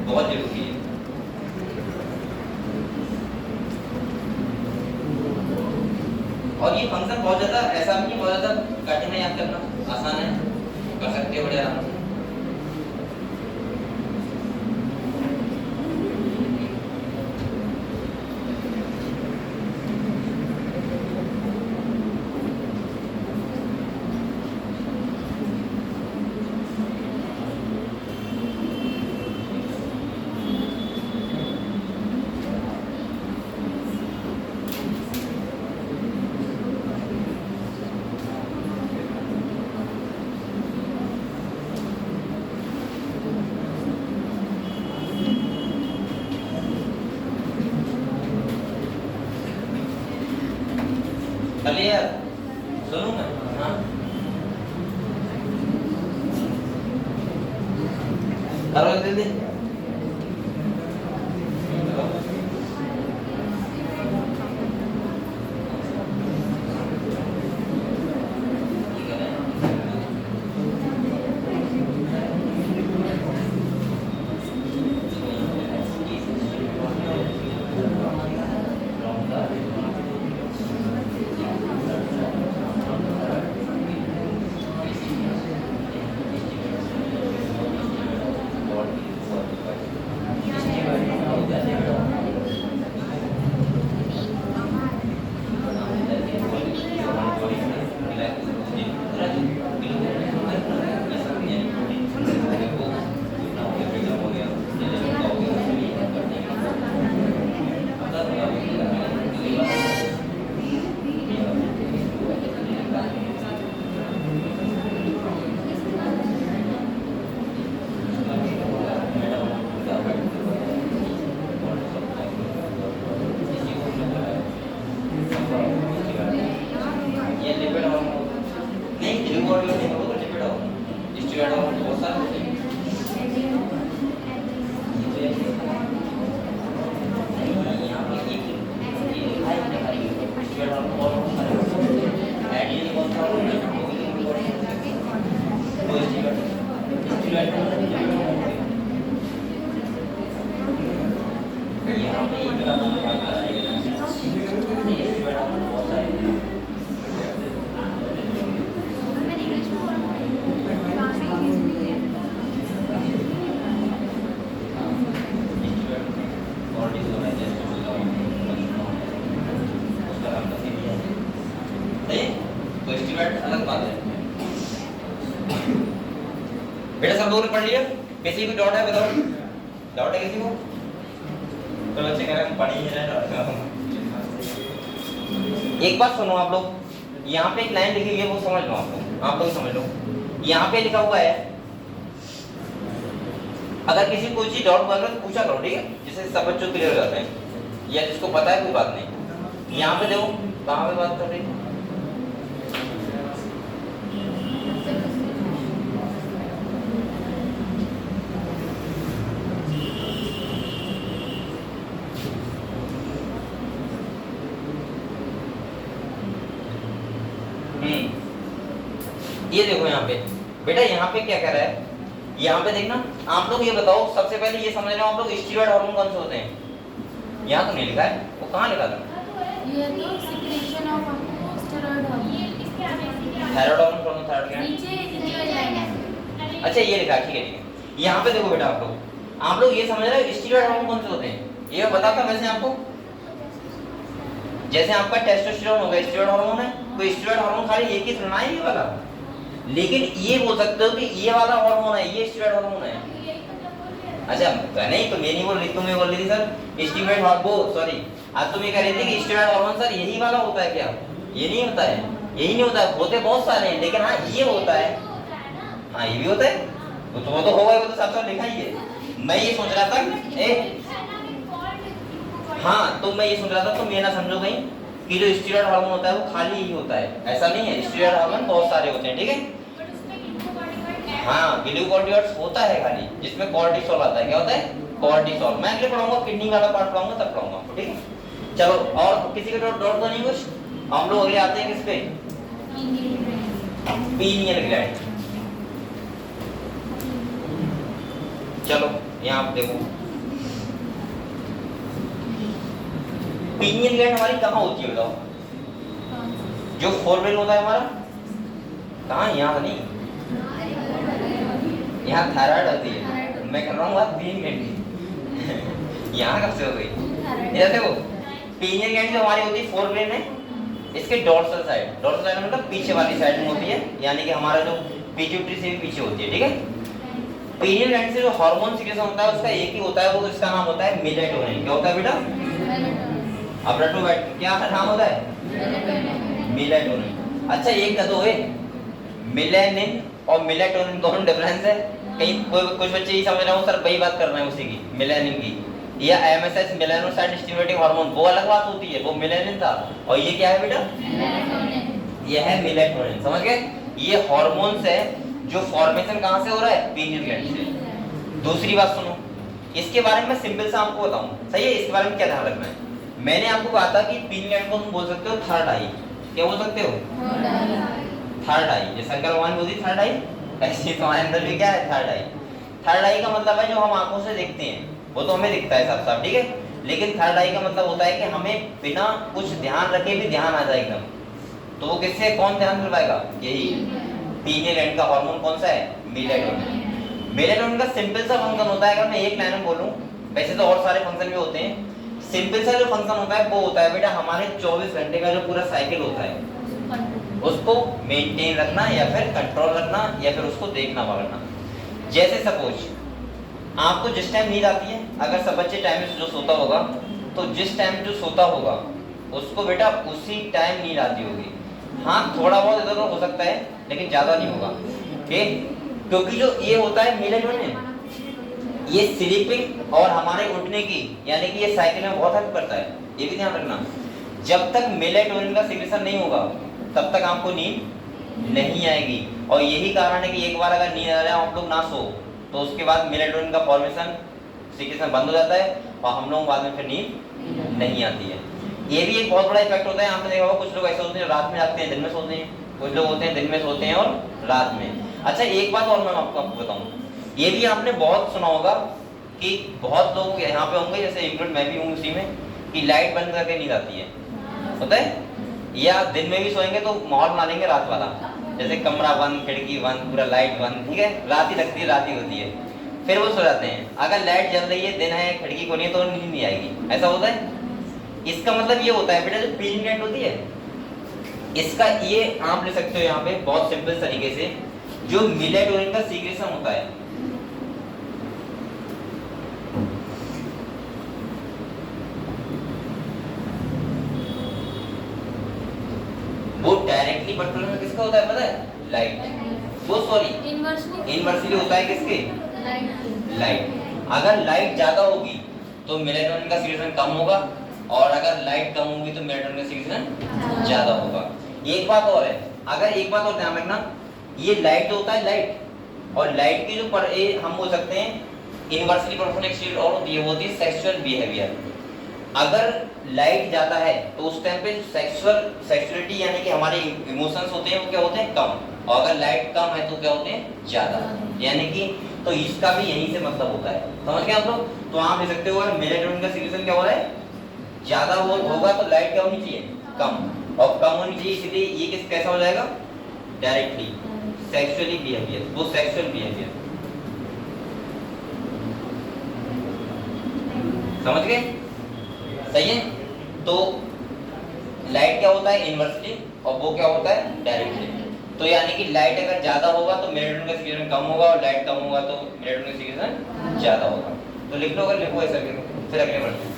बहुत जरूरी है। और ये फंक्शन बहुत ज्यादा ऐसा भी नहीं, बहुत ज्यादा कठिन है याद करना, आसान है, कर सकते हो बड़े आराम से। क्लियर, सुनो मैं, हाँ करो जल्दी। स्टीरॉयड हार्मोन बहुत सारे होते हैं। यहाँ पे एक ये लिखा है स्टीरॉयड हार्मोन और बहुत सारे होते हैं। एडियल कौन सा हार्मोन है? वो स्टीरॉयड यहाँ पे एक का नाम क्या है? ये स्टीरॉयड हार्मोन बहुत सारे हैं। अलग बात है। बेटा सब लोगों ने पढ़ लिया? किसी को डाउट है बताओ? डाउट है किसी को? तो बच्चे कह रहे हैं पढ़ ही नहीं रहे। एक बात सुनो आप लोग, यहाँ पे एक लाइन लिखी हुई है वो समझ लो आप लोग समझ लो। यहाँ पे लिखा हुआ है अगर किसी को कोई चीज डाउट हुआ तो पूछा करो, ठीक है? जिससे सब बच्चों क्लियर हो जाते हैं या जिसको पता है कोई बात नहीं। यहाँ पे देखो कहाँ पे बात कर रही है? ये देखो यहाँ पे बेटा, यहाँ पे क्या कह रहा है? यहाँ पे देखना, आप लोग ये बताओ सबसे पहले ये समझ लो आप लोग स्टीरॉयड हार्मोन कौन से होते हैं? यहाँ तो नहीं लिखा है, वो कहाँ लिखा था? ये तो secretion of steroid hormone, thyroid hormone कौन सा? थायराइड नीचे अच्छा ये लिखा है, ठीक है। यहाँ पे देखो बेटा, आप लोग ये समझ रहे हो स्टीरॉयड हार्मोन कौन से होते हैं? ये बताता वैसे आपको, जैसे आपका टेस्टोस्टेरोन हो गया स्टीरॉयड हार्मोन है, तो स्टीरॉयड हार्मोन खाली एक ही सुनना है ये वाला, लेकिन ये बोल सकते हो कि ये वाला हार्मोन है, ये स्टीरॉयड हार्मोन है। अच्छा नहीं तो मैं नहीं बोल रही, तुम ये बोल रही थी सर स्टीरॉयड हार्मोन, सॉरी आज तुम ये कह रही थी कि स्टीरॉयड हार्मोन सर यही वाला होता है क्या? ये नहीं होता है, यही नहीं होता है, होते बहुत सारे हैं, लेकिन हाँ ये होता है, हाँ ये भी होता है, तो होगा, वो तो साफ साफ लिखा ही है। मैं ये सोच रहा था हाँ, तो मैं ये सोच रहा था तुम ये ना समझो कहीं कि जो स्टीरॉयड हार्मोन होता है वो खाली ही होता है, ऐसा नहीं है। स्टीरॉयड हार्मोन बहुत सारे होते हैं, ठीक है? हाँ ग्लूकोकॉर्टिकॉइड्स होता है खाली, जिसमें कॉर्टिसोल आता है। क्या होता है? कॉर्टिसोल। मैं अगले पढ़ाऊंगा, किडनी वाला पार्ट पढ़ाऊंगा तब पढ़ाऊंगा, ठीक है? चलो, और किसी का डाउट तो नहीं कुछ? हम लोग अगले आते हैं किस पे? Pineal gland. चलो यहाँ आप देखो पीनियल ग्लैंड हमारी कहाँ होती है बताओ? जो फोरब्रेन होता है हमारा, कहाँ? यहाँ नहीं, यहाँ थायराइड होती है। मैं कर रहा हूँ बात पीनियल ग्लैंड की। यहाँ कब से हो गई? इधर देखो, पीनियल ग्लैंड जो हमारी होती है फोरब्रेन है, इसके डोर्सल साइड, डोर्सल साइड मतलब पीछे वाली साइड में होती है, यानी कि हमारा जो पिट्यूटरी से भी पीछे होती है, ठीक है? पीनियल ग्लैंड से जो हार्मोन सीक्रेशन होता है उसका एक ही होता है, वो इसका नाम होता है मेलेटोनिन। क्या होता है बेटा? अब रटो बैठ, क्या नाम होता है? मेलेटोनिन। अच्छा एक का दो है, मेलेनिन और मेलेटोनिन दोनों डिफरेंस है। कहीं कोई कुछ बच्चे ही समझ रहे हो सर वही बात कर रहे हैं उसी की, मेलेनिन की, या एमएसएच मेलानोसाइट स्टिमुलेटिंग हार्मोन वो अलग बात होती है, वो मेलेनिन था, और ये क्या है बेटा? ये है मेलेटोनिन। समझ गए? ये हार्मोन्स है जो फॉर्मेशन कहाँ से हो रहा है? पीनियल ग्लैंड से। दूसरी बात सुनो, इसके बारे में मैं सिंपल सा आपको बताऊं, सही है? इसके बारे में क्या ध्यान रखना है? मैंने आपको कहा था कि पीनियल ग्लैंड को तुम बोल सकते हो थर्ड आई। क्या बोल सकते हो? थर्ड आई। जैसे शंकर भगवान बोलती थर्ड आई, ऐसे ही तुम्हारे अंदर भी क्या है? थर्ड आई। थर्ड आई का मतलब है जो हम आंखों से देखते हैं वो तो हमें दिखता है साफ साफ, ठीक है? लेकिन थर्ड आई का मतलब होता है कि हमें बिना कुछ ध्यान रखे भी ध्यान आ जाए एकदम। तो वो किससे कौन ध्यान दिलवाएगा? यही पीनियल ग्लैंड का हार्मोन कौन सा है? मेलेटोनिन। मेलेटोनिन का सिंपल सा फंक्शन होता है, अगर मैं एक लाइन में बोलूं, वैसे तो और सारे फंक्शन भी होते हैं, सिंपल सा जो फंक्शन होता है वो होता है बेटा हमारे 24 घंटे का जो पूरा साइकिल होता है उसको मेंटेन रखना या फिर कंट्रोल रखना या फिर उसको देखना पकड़ना। जैसे सपोज आपको जिस टाइम नींद आती है, अगर सब बच्चे टाइम से जो सोता होगा तो जिस टाइम जो सोता होगा उसको बेटा उसी टाइम नींद आती होगी। हाँ थोड़ा बहुत इधर उधर हो सकता है लेकिन ज्यादा नहीं होगा, ठीक? क्योंकि जो ये होता है मेलेटोनिन, ये स्लीपिंग और हमारे उठने की यानी कि ये साइकिल में बहुत हेल्प करता है, ये भी ध्यान रखना। जब तक मेलेटोनिन का सिक्रेशन नहीं होगा तब तक आपको नींद नहीं आएगी। और यही कारण है कि एक बार अगर नींद आ जाए आप लोग ना सो तो उसके बाद मेलेटोनिन का फॉर्मेशन सीक्रेशन बंद हो जाता है और हम लोग बाद में फिर नींद नहीं आती है। ये भी एक बहुत बड़ा इफेक्ट होता है। आपने देखा होगा कुछ लोग ऐसे होते हैं रात में जागते हैं दिन में सोते हैं, कुछ लोग होते हैं दिन में सोते हैं और रात में। अच्छा एक बात और मैं आपको बताऊं, ये भी आपने बहुत सुना होगा कि बहुत लोग यहाँ पे होंगे, जैसे इंक्लूड मैं भी हूँ उसी में, कि लाइट बंद करके नींद आती है, होता है, या दिन में भी सोएंगे तो माहौल बना लेंगे रात वाला, जैसे कमरा बंद, खिड़की बंद, पूरा लाइट बंद, ठीक है, रात ही लगती है, रात ही होती है, फिर वो सो जाते हैं। अगर लाइट जल रही है, दिन है, खिड़की खोली है तो नींद नहीं आएगी, ऐसा होता है। इसका मतलब ये होता है बेटा, जो पीलिंग ग्लैंड होती है इसका ये आप ले सकते हो यहाँ पे बहुत सिंपल तरीके से, जो मेलेटोनिन का सीक्रेशन होता है वो डायरेक्टली पर्टिकुलर में किसका होता है पता है? लाइट। वो सॉरी इनवर्सली होता है किसके? लाइट। अगर लाइट ज्यादा होगी तो मेलेटोनिन का सीक्रेशन कम होगा, और अगर लाइट कम होगी तो मेलेटोनिन का सीक्रेशन ज्यादा होगा। एक बात और है, अगर एक बात और ध्यान रखना, ये लाइट होता है लाइट, और लाइट की जो हम बोल सकते हैं इनवर्सली प्रोपोर्शनल एक्सिडेंट और होती है सेक्सुअल बिहेवियर। अगर लाइट ज्यादा है तो उस टाइम पे सेक्सुअलिटी यानी कि हमारे इमोशंस होते हैं वो क्या होते हैं? कम, और अगर लाइट कम है तो क्या होते हैं? ज्यादा। यानी कि तो इसका भी यहीं से मतलब होता है, समझ गए आप लोग? तो आप ले सकते हो अगर मेलेटोनिन का सीक्रेशन क्या हो रहा है, ज्यादा होगा तो लाइट क्या होनी चाहिए? कम, और कम होनी चाहिए, इसलिए ये किस कैसा हो जाएगा? डायरेक्टली सेक्सुअली बिहेवियर, वो सेक्सुअल बिहेवियर, समझ गए? सही है। तो लाइट क्या होता है? इनवर्सली, और वो क्या होता है? डायरेक्टली। तो यानी कि लाइट अगर ज्यादा होगा तो मेलेटोनिन का सीक्रेशन कम होगा, और लाइट कम होगा तो मेलेटोनिन का सीक्रेशन ज्यादा होगा। तो लिख लो, अगर लिखो ऐसा लिखो, फिर अगले बढ़ते हैं।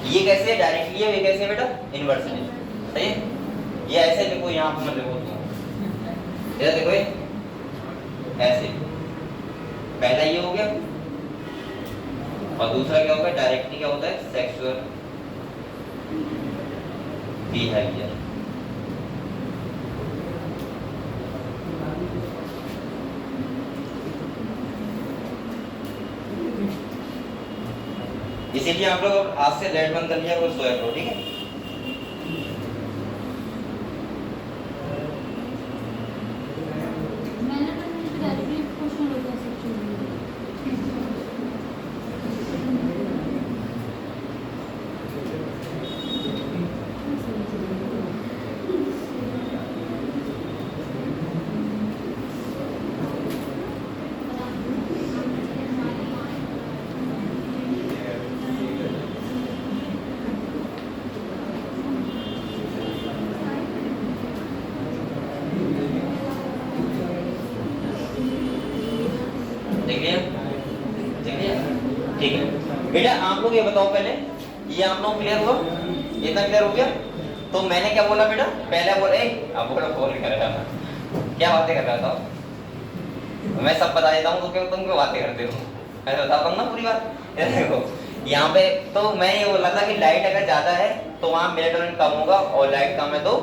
ये कैसे है? डायरेक्टली है, ये कैसे है बेटा? इनवर्सली। सही है। ये ऐसे लिखो, यहाँ पर मत लिखो, इधर देखो, ये ऐसे, पहला ये हो गया, और दूसरा क्या होगा? डायरेक्टली क्या होता है? Sexual behaviour. इसीलिए आप लोग आज से लाइट बंद कर लिया और सोया करो, ठीक है? ठीक है बेटा, आप लोग ये बताओ पहले, ये आप लोग क्लियर हुआ? इतना क्लियर हो गया? तो मैंने क्या बोला बेटा? पहले बोला अब बोला फोन कर रहा था, क्या बातें कर रहा था? मैं सब बता देता हूँ, तो क्यों तुम क्यों बातें करते हो? ऐसा बताता हूँ ना पूरी बात। देखो यहाँ पे तो मैं ये बोला था कि लाइट अगर ज्यादा है तो वहाँ मेलेटोनिन कम होगा, और लाइट कम है तो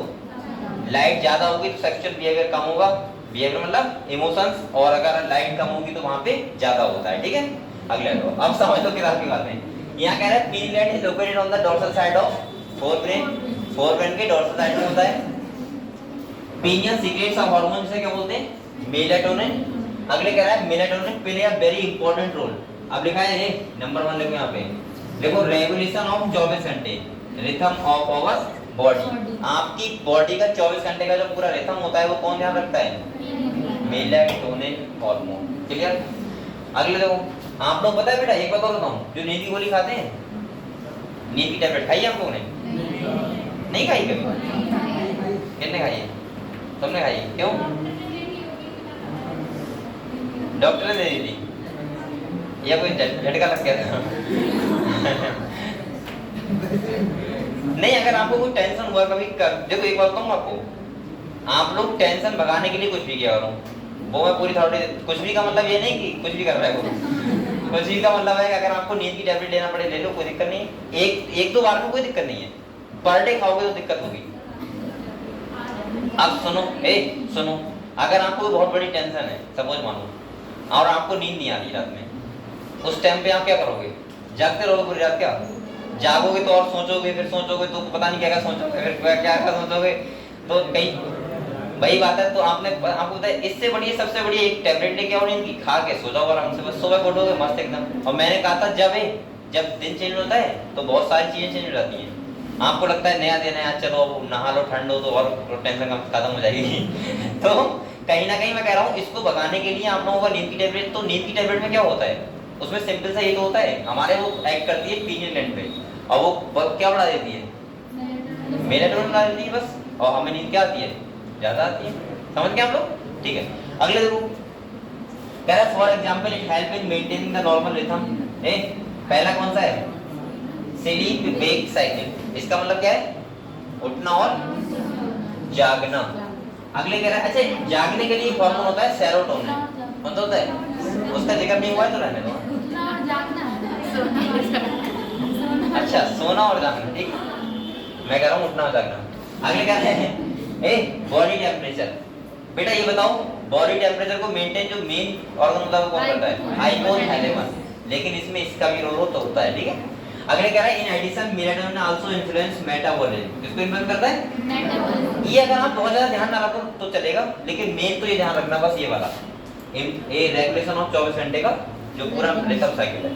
लाइट ज्यादा होगी तो सेक्सुअल बिहेवियर कम होगा, बिहेवियर मतलब इमोशंस, और अगर लाइट कम होगी तो वहाँ पे ज्यादा होता है, ठीक है? अगले लो, अब समझ लो किताब की बातें। यहाँ कह रहा है pineal gland is located on the dorsal side of forebrain, forebrain के डोर्सल साइड में होता है। पीनियल सीक्रेट्स ऑफ हार्मोन, जिसे क्या बोलते हैं? मेलेटोनिन। अगले कह रहा है melatonin play a very important role. अब लिखा है ये नंबर 1 लिखो, यहाँ पे देखो, रेगुलेशन ऑफ 24 घंटे, रिथम ऑफ आवर बॉडी। आपकी बॉडी का 24 घंटे का जो पूरा रिथम होता है वो कौन ध्यान रखता है? Melatonin hormone. क्लियर? अगले देखो, आप लोग पता है बेटा, एक बात और बताऊं, जो नींद की गोली खाते हैं, नींद की टैबलेट खाई है आप लोगों ने? नहीं खाई कभी? कितने खाई है? तुमने खाई? क्यों? डॉक्टर ने दे दी थी या कोई झटका लग गया था? नहीं, अगर आपको कोई टेंशन हुआ कभी देखो एक बात कहूँ आपको, आप लोग टेंशन भगाने के लिए कुछ भी किया करो, वो मैं पूरी थॉरिटी, कुछ भी का मतलब ये नहीं कि कुछ भी कर रहा है वो, कुछ भी का मतलब है कि अगर आपको नींद की टैबलेट लेना पड़े ले लो, कोई दिक्कत नहीं है। एक दो बार में कोई दिक्कत नहीं है, पर डे खाओगे तो दिक्कत होगी। अब सुनो, सुनो, अगर आपको बहुत बड़ी टेंशन है, सपोज मानो, और आपको नींद नहीं आ रही रात में, उस टाइम पे आप क्या करोगे? जागते रहोगे पूरी रात? क्या जागोगे तो और सोचोगे, फिर सोचोगे तो पता नहीं क्या क्या सोचोगे, फिर क्या क्या सोचोगे, तो कहीं वही बात है। तो आपको पता है, इससे बढ़िया, सबसे बढ़िया एक टैबलेट लेके आओ नींद की, खा के सो जाओ आराम से, बस सुबह उठोगे मस्त एकदम। और मैंने कहा था जब दिन चेंज होता है तो बहुत सारी चीजें चेंज हो जाती हैं। आपको लगता है नया दिन है, आज चलो अब नहा लो, ठंड हो तो और टेंशन खत्म हो जाएगी तो कहीं ना कहीं मैं कह रहा हूँ, इसको भगाने के लिए आप लोगों का नींद की टैबलेट, तो नींद की टैबलेट में क्या होता है, उसमें सिंपल सा ये तो होता है, हमारे वो एक्ट करती है पीनियल ग्लैंड पे, और वो क्या बढ़ा देती है, मेलेटोनिन बढ़ा देती है बस, और हमें नींद क्या आती है, ज्यादा आती है। समझ गए आप लोग? ठीक है, अगले देखो, कह रहा है for example it help in maintaining the normal rhythm. पहला कौन सा है? Sleep wake cycle. इसका मतलब क्या है? उठना और जागना। अगले कह रहा है, अच्छा जागने के लिए हार्मोन होता है सेरोटोनिन, कौन सा होता है? उसका जिक्र नहीं हुआ है तो रहने दो। अच्छा, सोना और जागना, ठीक, मैं कह रहा हूँ उठना और जागना। अगले कह रहे हैं बॉडी टेम्परेचर। बेटा ये बताओ, बॉडी टेम्परेचर को मेंटेन जो मेन ऑर्गन होता है वो कौन करता है? हाइपोथैलेमस, लेकिन इसमें इसका भी रोल तो होता है, ठीक है। अगले कह रहा है in addition melatonin also influence metabolism. किसको इन्फ्लुएंस करता है? मेटाबॉलिज्म। ये अगर आप बहुत ज्यादा ध्यान ना रखो तो चलेगा, लेकिन मेन तो ये ध्यान रखना बस ये वाला, ये रेगुलेशन ऑफ 24 घंटे का जो पूरा रिथम साइकिल है।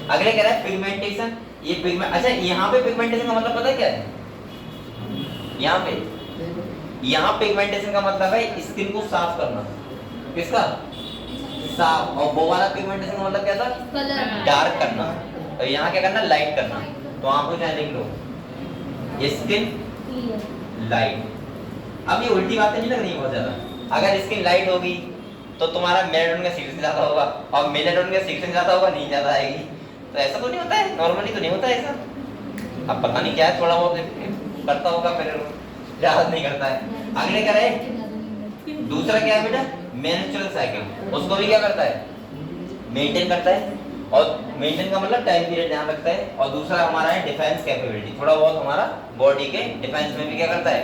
अगले कह रहा है पिगमेंटेशन। ये पिगमेंट, अच्छा यहाँ पे पिगमेंटेशन का मतलब पता है क्या है? यहाँ पिगमेंटेशन का मतलब है स्किन को साफ करना। किसका? साफ। और वो वाला पिगमेंटेशन का मतलब क्या था? कलर, डार्क करना। तो यहाँ क्या करना? लाइट करना। तो आप लोग यहाँ लिख लो स्किन लाइट। अब ये उल्टी बातें नहीं लग रही बहुत ज्यादा। अगर स्किन लाइट होगी तो तुम्हारा मेलेटोनिन का सीक्रेशन ज्यादा होगा, और मेलेटोनिन का सीक्रेशन ज्यादा होगा, नींद ज्यादा आएगी। तो ऐसा तो नहीं होता है, नॉर्मली तो नहीं होता है ऐसा। अब पता नहीं क्या है, थोड़ा बहुत करता होगा, फिर ज्यादा नहीं करता है। अगले क्या रहे? दूसरा क्या है बेटा? Menstrual cycle. उसको भी क्या करता है? मेंटेन करता है। और मेंटेन का मतलब टाइम पीरियड ध्यान रखता है। और दूसरा हमारा है डिफेंस कैपेबिलिटी, थोड़ा बहुत हमारा बॉडी के डिफेंस में भी क्या करता है?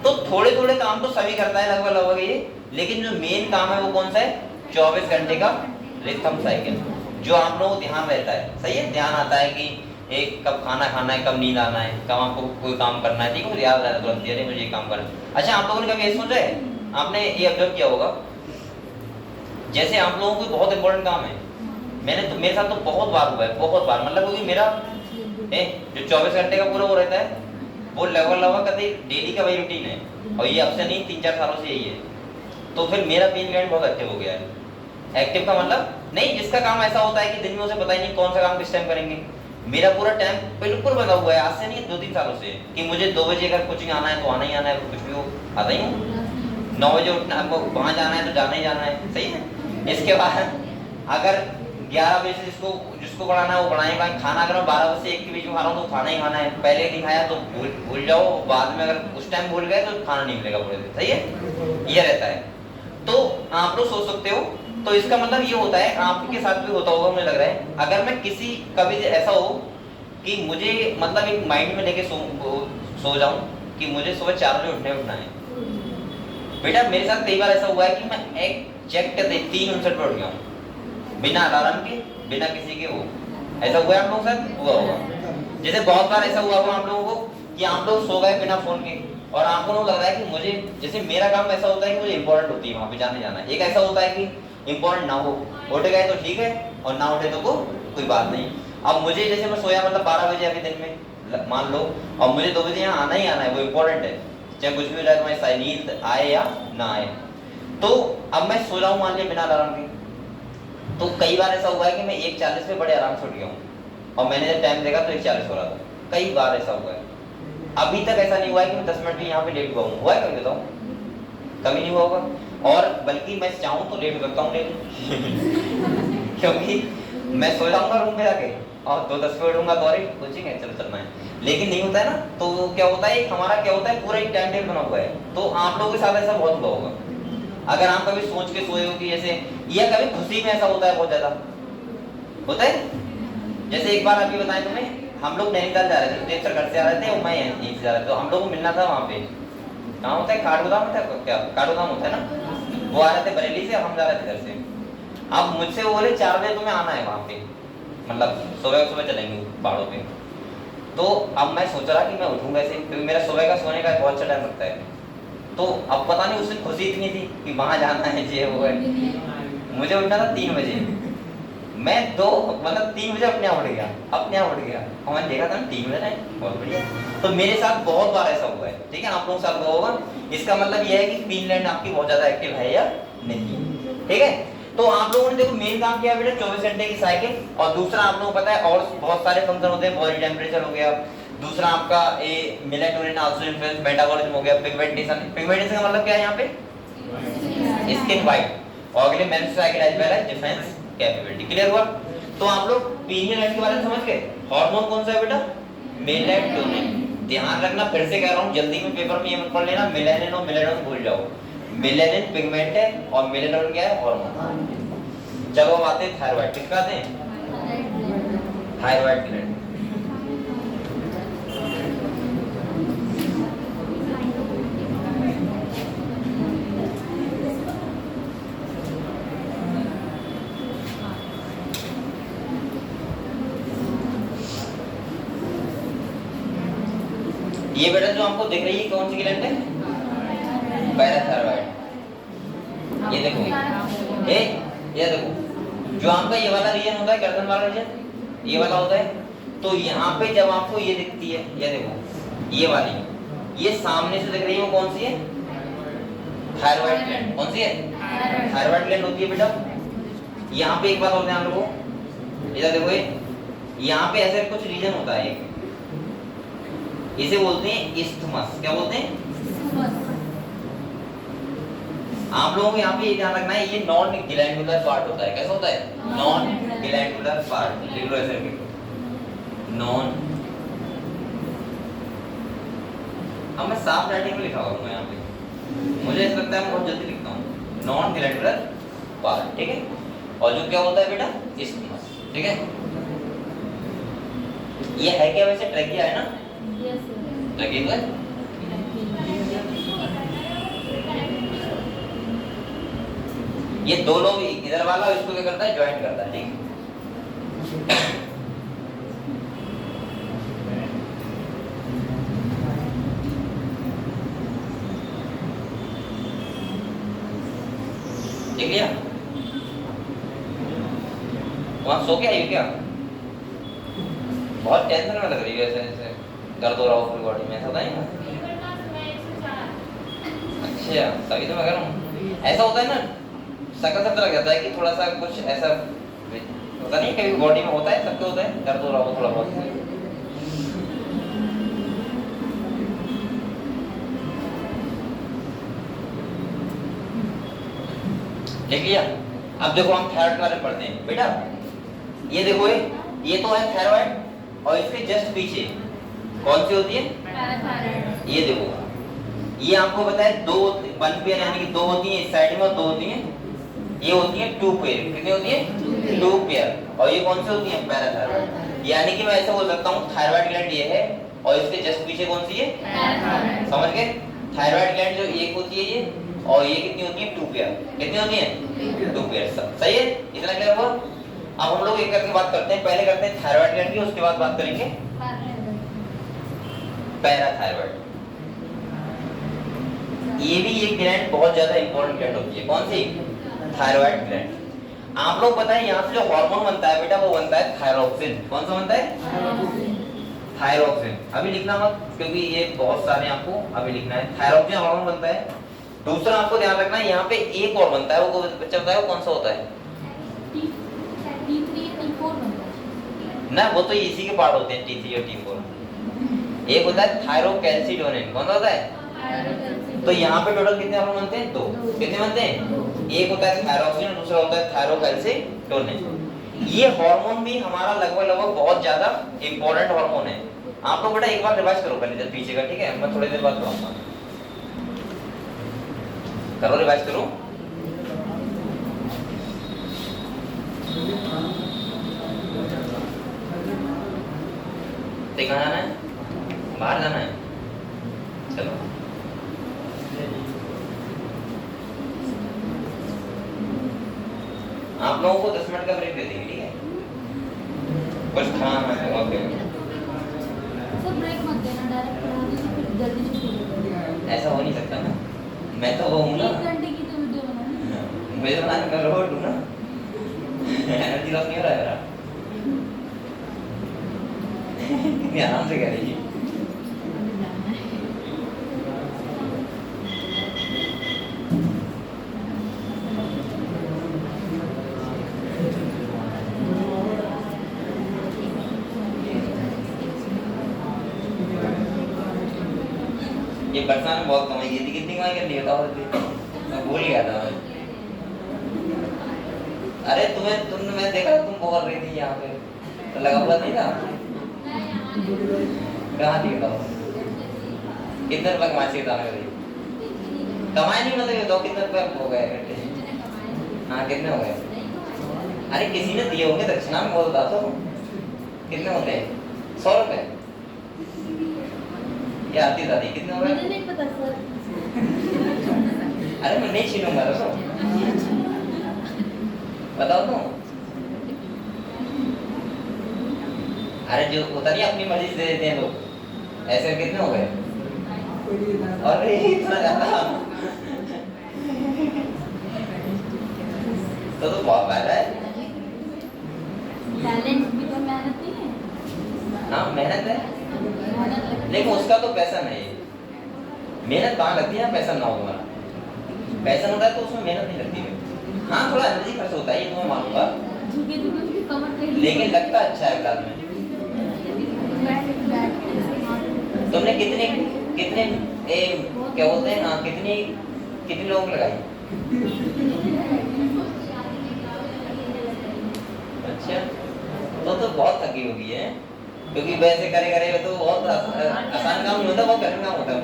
तो थोड़े थोड़े काम तो सभी करता है लगभग लगभग ये, लेकिन जो मेन काम है वो कौन सा है? 24 घंटे का रिथम साइकिल, जो आप लोगों को ध्यान रहता है। सही है, ध्यान आता है कि एक कब खाना खाना है, कब नींद आना है, कब आपको कोई काम करना है, ठीक है, मुझे याद रहता तुरंत, अरे मुझे ये काम करना है। अच्छा, आप लोगों ने कभी ये सोचा है, आपने ये ऑब्जर्व किया होगा, जैसे आप लोगों को बहुत इंपॉर्टेंट काम है, मैंने तो मेरे साथ तो बहुत बार हुआ है, बहुत बार, मतलब क्योंकि मेरा जो 24 घंटे का पूरा वो रहता है, वो लगभग कभी डेली का वही रूटीन है, और ये अब से नहीं 3-4 सालों से यही है। तो फिर मेरा पेन ग्लैंड बहुत एक्टिव हो गया है। एक्टिव का मतलब नहीं, जिसका काम ऐसा होता है कि दिन में उसे पता ही नहीं कौन सा काम किस टाइम करेंगे। मेरा पूरा टाइम बिल्कुल बना हुआ है, आज से नहीं 2-3 सालों से, कि मुझे 2 बजे अगर कोचिंग आना है तो आना ही आना है, कुछ भी हो आता ही हूँ। 9 बजे उठना, आपको वहाँ जाना है तो जाना ही जाना है। सही है। इसके बाद अगर 11 बजे से जिसको पढ़ाना है वो पढ़ाएगा। खाना अगर मैं 12 बजे से 1 के बीच में खा रहा हूँ तो खाना ही खाना है। पहले नहीं खाया तो भूल जाओ, बाद में अगर उस टाइम भूल गए तो खाना नहीं मिलेगा पूरे दिन। सही है, ये रहता है। तो आप लोग सोच सकते हो, तो इसका मतलब ये होता है, आपके साथ भी होता होगा मुझे लग रहा है, अगर मैं किसी कभी ऐसा हो कि मुझे मतलब एक माइंड में लेके सो जाऊं कि मुझे सुबह 4 बजे उठना है। बेटा मेरे साथ कई बार ऐसा हुआ है कि मैं एग्जैक्ट 3:59 पर उठ गया हूँ, बिना अलार्म के, बिना किसी के। वो ऐसा हुआ है आप लोगों के साथ? हुआ होगा। जैसे बहुत बार ऐसा हुआ होगा आप लोगों को कि आप लोग सो गए बिना फोन के, और आपको लग रहा है कि मुझे, जैसे मेरा काम ऐसा होता है कि मुझे इंपॉर्टेंट होती है वहाँ पे जाना है। एक ऐसा होता है कि इंपॉर्टेंट ना हो, उठ गए तो ठीक है, और ना उठे तो कोई बात नहीं। अब मुझे जैसे मैं सोया मतलब 12 बजे अभी दिन में मान लो, और मुझे 2 बजे यहाँ आना ही आना है, वो इंपॉर्टेंट है, चाहे कुछ भी हो जाए, तुम्हारी नींद आए या ना आए। तो अब मैं सो रहा हूँ मान लिया बिना अलार्म के, तो कई बार ऐसा हुआ है कि मैं 1:40 पे बड़े आराम से उठ गया हूँ, और मैंने जब टाइम देखा तो 1:40 हो रहा था। कई बार ऐसा हुआ है। अभी तक ऐसा नहीं हुआ है कि मैं 10 मिनट भी यहाँ पे लेट हुआ हूँ। हुआ है कभी? बताओ, कभी नहीं हुआ होगा। और बल्कि मैं चाहूँ तो लेट हो सकता हूँ लेकिन क्योंकि मैं सो जाऊंगा रूम पे जाके और 2:10 पे उठूंगा तो अरे कोचिंग है, चल चलना है, लेकिन नहीं होता है ना। तो क्या होता है, हमारा क्या होता है, पूरा एक टाइम टेबल बना हुआ है। तो आप लोगों के साथ ऐसा बहुत हुआ होगा, अगर आप कभी सोच के सोए हो कि जैसे, या कभी खुशी में ऐसा होता है, बहुत ज्यादा होता है। जैसे एक बार अभी बताएं तुम्हें, हम लोग नैनीताल जा रहे थे, देव सर घर से आ रहे थे और मैं यहीं से जा रहा था, तो हम लोग को मिलना था वहाँ पे, कहाँ होता है, काठगोदाम होता है क्या, काठगोदाम होता है ना। वो आ रहे थे बरेली से, हम जा रहे थे इधर से। अब मुझसे वो बोले 4 बजे तुम्हें आना है वहाँ पे, मतलब सुबह सुबह चलेंगे पहाड़ों पे। तो अब मैं सोच रहा कि मैं उठूंगा ऐसे, क्योंकि मेरा सुबह का सोने का बहुत अच्छा टाइम लगता है। तो अब पता नहीं उस दिन खुशी इतनी थी कि वहां जाना है, ये वो है। मुझे उठना था 3 बजे, मैं 3 बजे अपने आप उठ गया, और मैंने देखा था 3 बजे, बहुत बढ़िया। तो मेरे साथ बहुत बार ऐसा हुआ है, ठीक है, आप लोगों के साथ हुआ होगा। इसका मतलब यह है कि क्वीनलैंड आपकी बहुत ज्यादा एक्टिव है या नहीं, ठीक है। तो आप लोगों ने देखो मेन काम किया बेटा 24 घंटे की साइकिल, और दूसरा आप लोगों को पता है और बहुत सारे फंक्शन होते हैं, बॉडी टेम्परेचर हो गया, दूसरा आपका ए मेलाटोनिन आल्सो इन्फ्लुएंस मेटाबॉलिज्म हो गया, पिगमेंटेशन। पिगमेंटेशन का मतलब क्या है यहाँ पे, स्किन वाइट, और अगले menstrual cycle as well as defence capability. Clear हुआ। तो आप लोग पीनियल ग्लैंड के बारे में समझ गए। हार्मोन कौन सा है बेटा, मेलाटोनिन। ध्यान रखना, फिर से कह रहा हूँ, जल्दी में पेपर में ये मत पढ़ लेना, मेलानिन और मेलाटोनिन भूल जाओ। मेलानिन पिगमेंट है और मेलाटोनिन क्या है, हार्मोन। चलो अब आते हैं थायराइड। किसका आते हैं, थायराइड ग्लैंड। ये बेटा जो आपको दिख रही है कौन सी ग्लैंड है, पैराथायराइड। ये देखो, ये देखो, जो आपका ये वाला रीजन होता है, गर्दन वाला रीजन, ये वाला होता है। तो यहाँ पे जब आपको ये दिखती है, ये देखो, ये वाली, ये सामने से दिख रही है, वो कौन सी है, थायराइड ग्लैंड। कौन सी है, थायराइड ग्लैंड होती है बेटा। यहाँ पे एक बात और ध्यान रखो, इधर देखो, यहाँ पे ऐसे कुछ रीजन होता है, इसे बोलते हैं इस्थमस। क्या बोलते हैं, आप लोगों को यहाँ पे ये ध्यान रखना है, ये नॉन ग्लैंडुलर पार्ट होता है। कैसा होता है, नॉन ग्लैंडुलर पार्ट। लिख लो ऐसे, नॉन। अब मैं साफ राइटिंग में लिखा करूंगा यहाँ पे, मुझे ऐसा लगता है मैं बहुत जल्दी लिखता हूँ, नॉन ग्लैंडुलर पार्ट, ठीक है। और जो क्या होता है बेटा, इस्थमस, ठीक है। ये है क्या वैसे, ट्रैकिया है ना, ट्रैकिया है। ये दोनों भी, इधर वाला इसको क्या करता है, ज्वाइन करता है, ठीक। देख लिया, वहां सो के आई हो क्या, बहुत टेंशन में लग रही है, ऐसे दर्द हो रहा हो पूरी बॉडी में, ऐसा होता है ना। अच्छा, तभी तो मैं कह रहा हूँ, ऐसा होता है ना, शकल से लग जाता है कि थोड़ा सा कुछ ऐसा होता नहीं, कभी बॉडी में होता है, सबके होता है, दर्द हो रहा हो थोड़ा बहुत। देख लिया। अब देखो हम थायराइड के बारे में पढ़ते हैं बेटा। ये देखो, ये तो है थायराइड, और इसके जस्ट पीछे कौन सी होती है, पैराथायराइड। ये देखो, ये आपको पता है 1 पेयर यानी कि 2 होती है इस साइड में और 2 होती है, ये होती है 2 पेयर। कितनी होती है, 2 पेयर। और ये कौन सी होती है, पैराथायराइड। यानी कि मैं ऐसा बोल सकता हूँ, थायराइड ग्लैंड ये है और इसके जस्ट पीछे कौन सी है, पैराथायराइड। समझ गए। थायराइड ग्लैंड जो एक होती है ये, और ये कितनी होती है, 2 पेयर। कितनी होती है, 2 पेयर। सही है, इतना क्लियर हुआ। अब हम लोग एक करके बात करते हैं, पहले करते हैं थायराइड ग्लैंड की, उसके बाद बात करेंगे पैराथायराइड। ये भी एक ग्लैंड बहुत ज्यादा इंपॉर्टेंट ग्लैंड होती है। कौन सी, थायराइड ग्लैंड। आप लोग बताएं, यहाँ से जो हार्मोन बनता है बेटा, वो बनता है थायरोक्सिन। कौन सा बनता है, थायरोक्सिन। अभी लिखना मत, क्योंकि ये बहुत सारे आपको अभी लिखना है। थायरोक्सिन हार्मोन बनता है। दूसरा आपको ध्यान रखना है, यहाँ पे एक और बनता है, वो बच्चा बताया वो कौन सा होता है, T3 T4 बनता है ना, वो तो इसी के पार्ट होते हैं, T3 और T4। एक होता है थायरोकैल्सिटोनिन। कौन सा होता है, तो यहाँ पे टोटल कितने हार्मोन बनते हैं, 2। कितने बनते हैं, एक होता है थायरोक्सिन, दूसरा होता है थायरोकैल्सिटोनिन। ये हार्मोन भी हमारा लगभग बहुत ज्यादा इंपॉर्टेंट हार्मोन है। आप लोग बेटा एक बार रिवाइज करो पहले इधर पीछे का, ठीक है, मैं थोड़ी देर बाद पढ़ाऊंगा। करो, रिवाइज करो। कहाँ जाना है, बाहर जाना है, चलो। आप लोगों को 10 मिनट का ब्रेक दे देंगे, ठीक है? कुछ खाना है, ओके। सर ब्रेक मत देना, डायरेक्ट पढ़ा दीजिए फिर जल्दी छुट्टी हो जाएगी। ऐसा हो नहीं सकता ना, मैं तो वो हूँ ना, 1 घंटे की तो वीडियो बनानी। मुझे बनाने में रोबोट हूँ ना, एनर्जी लॉस नहीं हो रहा है मेरा। कितनी आराम से कह रही है। ये बरसात में बहुत कमाई की थी, कितनी कमाई कर ली बताओ? मैं भूल गया था मैं। अरे तुमने मैं देखा तुम बोल रही थी यहाँ पे, तो लगा हुआ नहीं था? कहाँ थी बताओ? कितने रुपए कमाई थी बताओ? कमाई नहीं मतलब ये बताओ कितने रुपए हो गए इकट्ठे? हाँ कितने हो गए? अरे किसी ने दिए होंगे दक्षिणा में, बोल बता तो कितने होते हैं? 100 रुपए या आती दादी कितने हो गए? मुझे नहीं पता सर। अरे मैं नहीं छीनूंगा तो बताओ तो। अरे जो होता नहीं अपनी मर्जी से दे देते हैं लोग, ऐसे कितने हो गए? अरे इतना ज्यादा तो बहुत फायदा है। टैलेंट भी तो मेहनत नहीं है। हाँ मेहनत है, मेहनत लगती है। लेकिन उसका तो पैसा नहीं है। मेहनत कहाँ लगती है? पैसा ना हो तुम्हारा, पैसा होता है तो उसमें मेहनत नहीं लगती है। हाँ थोड़ा एनर्जी खर्च होता है, ये तो मैं मानूंगा, झुके झुके उसकी कमर टेढ़ी। लेकिन लगता अच्छा है क्लास में। तुमने कितने कितने क्या बोलते हैं, हाँ कितनी लोग लगाई? अच्छा तो बहुत थकी होगी है, क्योंकि वैसे करे करे तो बहुत आसान काम नहीं होता, बहुत कठिन काम होता है।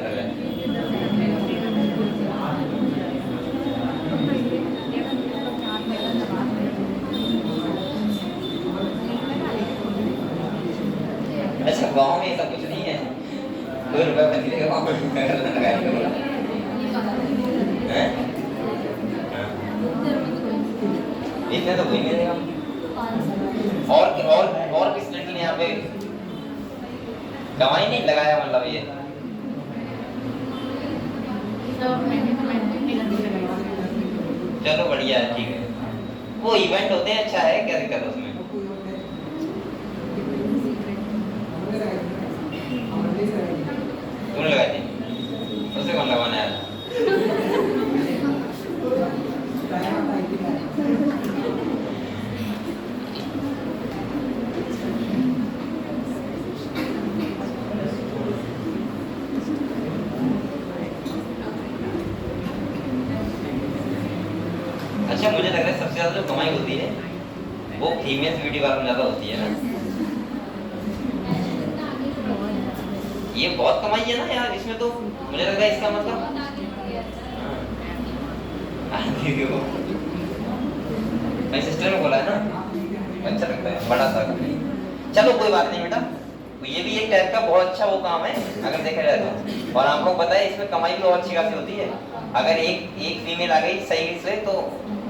अच्छा गाँव में ऐसा कुछ नहीं है, 2 रुपए बच गए गाँव में हैं? इतने तो कोई नहीं देगा। और किस लड़की ने यहाँ पे कमाई नहीं लगाया, मतलब ये चलो बढ़िया है, ठीक है। वो इवेंट होते हैं, अच्छा है, क्या दिक्कत है उसमें? तुमने लगाई थी, उसे कौन लगवाने आया? अच्छा मुझे लग रहा है सबसे ज्यादा जो कमाई होती है वो फीमेल ब्यूटी पार्लर में ज्यादा होती है ना। ये बहुत कमाई है ना यार इसमें, तो मुझे लग रहा है इसका मतलब मेरी सिस्टर ने बोला है ना, अच्छा लगता है, बड़ा सा। चलो कोई बात नहीं बेटा, ये भी एक टाइप का बहुत अच्छा वो काम है अगर देखा जाए तो। और आपको पता है इसमें कमाई भी बहुत अच्छी खासी होती है। अगर एक फीमेल आ गई सही से तो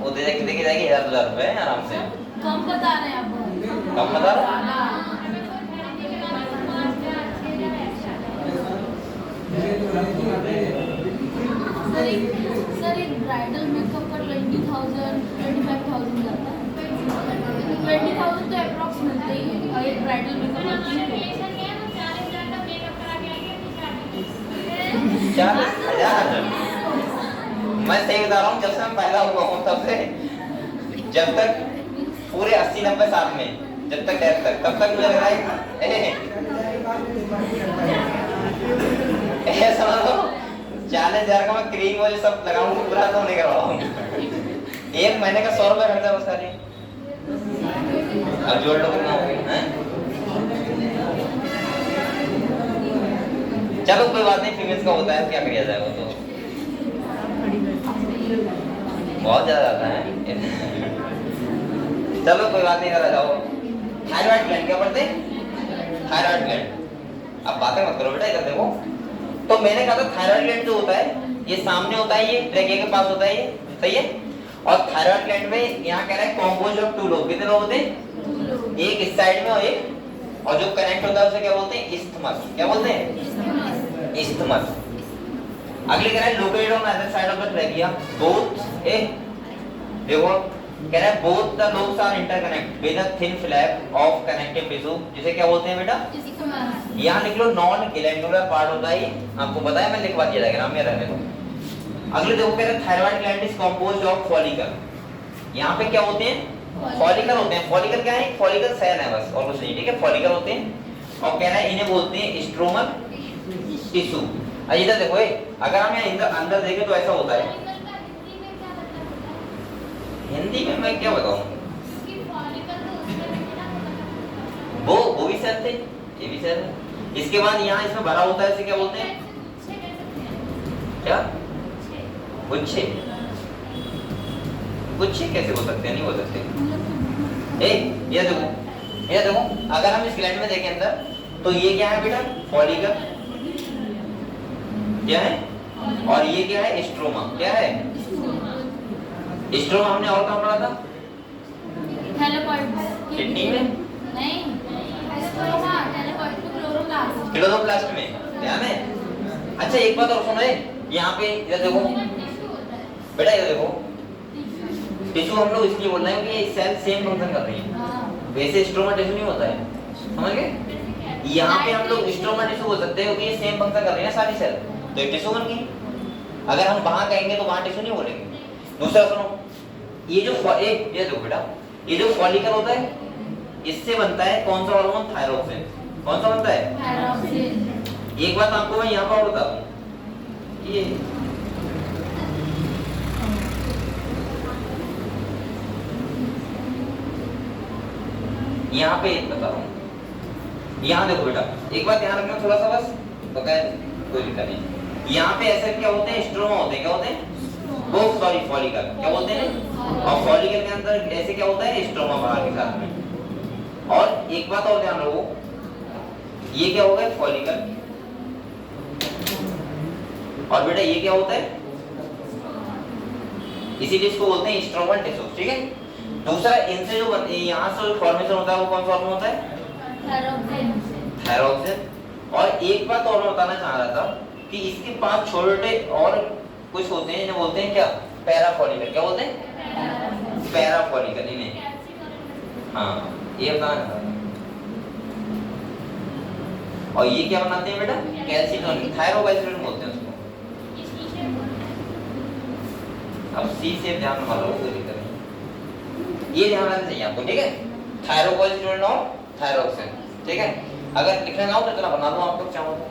वो देके जाएगी 1000-2000 रुपए आराम से। कम बता रहे हैं आप? कम बता रहे? सर एक ब्राइडल मेकअप का 20,000 25,000 जाता है। 20,000 तो अप्रॉक्स मिलता ही है, और एक ब्राइडल मेकअप का 40,000। मैं सही बता रहा हूँ, जब से मैं पैदा हुआ हूँ तब से जब तक पूरे 80-90 साल में, जब तक डेथ तक, तब तक मुझे लगा समझ लो 40,000 का मैं क्रीम वो सब लगाऊंगा, पूरा तो नहीं करवाऊंगा। 1 महीने का 100 रुपए खर्चा उसका नहीं। अब जोड़ लो कितना हो गया? चलो कोई बात नहीं, फीमेल्स का होता है, क्या किया जाए, वो तो बहुत ज्यादा आता है। चलो कोई बात नहीं, करा जाओ। थायराइड ग्लैंड क्या पढ़ते? Thyroid gland. अब बातें मत करो बेटा, इधर देखो। तो मैंने कहा था थायराइड ग्लैंड जो होता है ये सामने होता है, ये ट्रैकिया के पास होता है, ये सही है। और थायराइड ग्लैंड में यहाँ कह रहा है कॉम्पोज ऑफ 2 लोब, कितने लोब होते हैं? 2 लोग। एक इस साइड में और एक, और जो कनेक्ट होता है उसे क्या बोलते हैं? इस्थमस। क्या बोलते हैं? इस्थमस। अगले कह रहा है located on other side of the trachea both a, देखो कह रहा है both the lobes are interconnect with a thin flap of connective tissue, जिसे क्या बोलते हैं बेटा? इस्थमस। यहाँ लिख लो नॉन ग्लैंडुलर पार्ट होता है ये, आपको पता है, मैं लिखवा दिया डायग्राम में रहने दो। अगले देखो कह रहा है thyroid gland is composed of follicle, यहाँ पे क्या होते हैं? फॉलिकल होते हैं। फॉलिकल क्या है? फॉलिकल सेल है बस, और कुछ नहीं, ठीक है? फॉलिकल होते हैं और कह रहा है इन्हें बोलते हैं स्ट्रोमल टिश्यू। इधर देखो अगर हम यहाँ अंदर देखें तो ऐसा होता है। हिंदी में मैं क्या बताऊं? वो भी सेल थे, ये भी सेल है। इसके बाद यहाँ इसमें भरा होता है, इसे क्या बोलते हैं? क्या? गुच्छे। गुच्छे कैसे हो सकते हैं? नहीं हो सकते। ये देखो अगर हम इस ग्लैंड में देखें अंदर, तो ये क्या है बेटा? फॉलिकल, क्या है? और ये क्या है? स्ट्रोमा। क्या है? स्ट्रोमा हमने और कहाँ पढ़ा था? किडनी में नहीं, स्ट्रोमा थैलेपॉइड टू क्लोरोप्लास्ट। क्लोरोप्लास्ट में, ध्यान है? अच्छा एक बात और सुनो, यहाँ पे इधर देखो बेटा, इधर देखो टिश्यू हम लोग इसलिए बोल रहे हैं कि ये सेल सेम फंक्शन कर रही है, वैसे स्ट्रोमा टिश्यू नहीं होता है, समझ गए? यहाँ पे हम लोग स्ट्रोमा टिश्यू हो सकते हैं क्योंकि ये सेम फंक्शन कर रही है सारी सेल, तो ये टिश्यू बन गई। अगर हम वहां कहेंगे तो वहां टिश्यू नहीं बोलेंगे। दूसरा सुनो, ये जो ये देखो बेटा, ये जो फॉलिकल होता है इससे बनता है कौन सा हार्मोन? थायरोक्सिन। कौन सा बनता है? थायरोक्सिन। एक बात आपको मैं यहाँ पर बता दूं, ये यहाँ पे बता रहा हूँ, यहाँ देखो बेटा, एक बात ध्यान रखना थोड़ा सा बस, बकायदा कोई दिक्कत नहीं। यहाँ पे ऐसे क्या होते हैं? स्ट्रोमा होते हैं। क्या होते हैं? वो सॉरी फॉलिकल, क्या बोलते हैं? और फॉलिकल के अंदर ऐसे क्या होता है? स्ट्रोमा बाहर के साथ में। और एक बात और ध्यान रखो, ये क्या होगा? फॉलिकल, और बेटा ये क्या होता है? इसीलिए इसको बोलते हैं स्ट्रोमल टिश्यू, ठीक है? दूसरा इनसे जो यहाँ से फॉर्मेशन होता है वो कौन सा हार्मोन होता है? थायरोक्सिन। और एक बात और मैं बताना चाह रहा था कि इसके 5 छोटे और कुछ होते हैं जिन्हें बोलते हैं क्या? पैराफॉलिकल। क्या बोलते हैं? पैराफॉलिकल इन्हें, हाँ ये बताना चाह रहा था। और ये क्या बनाते हैं बेटा? कैल्सिटोनिन, थायरोकाइसिटोनिन बोलते हैं उसको। अब सी से ध्यान में लो, कोई दिक्कत नहीं, ये ध्यान रखना चाहिए आपको, ठीक है? थायरोकाइसिटोनिन और थायरोक्सिन, ठीक है? अगर लिखना ना हो तो इतना बना दूं आपको, चाहो तो।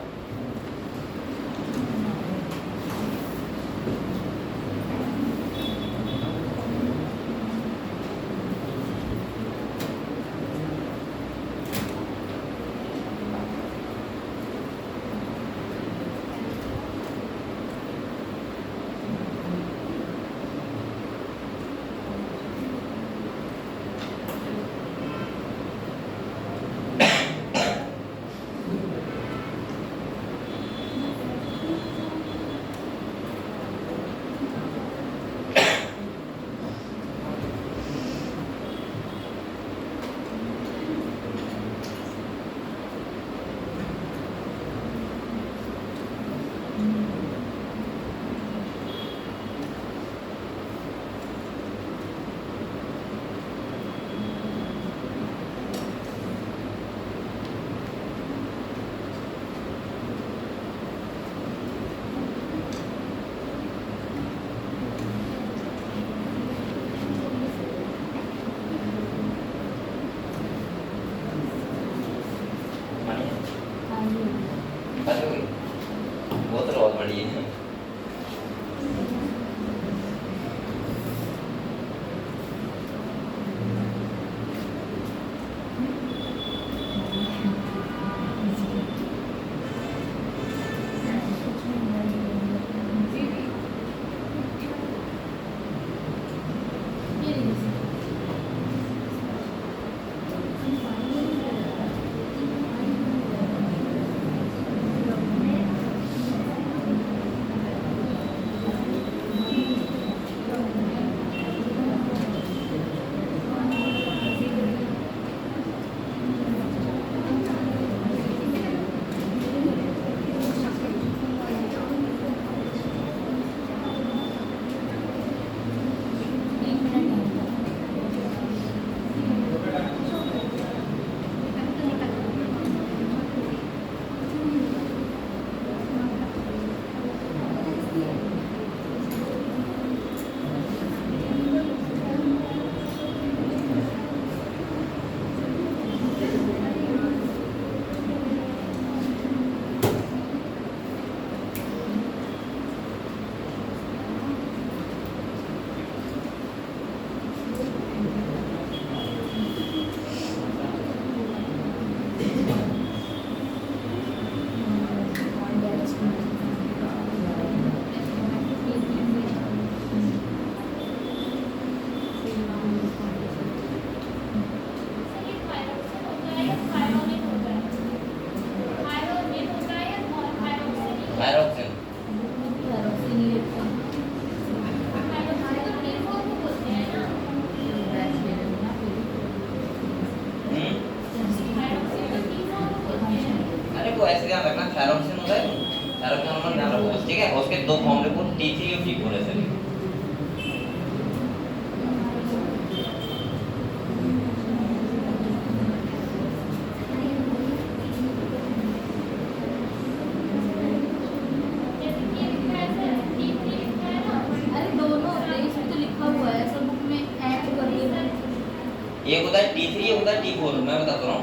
ठीक है, उसके दो फॉर्मूले को T3 और T4 ऐसे लिखो। अरे दोनों होते हैं, इसमें तो लिखा हुआ है सब बुक में ऐड करके। एक होता है T3, एक होता है T4। मैं बताता हूँ।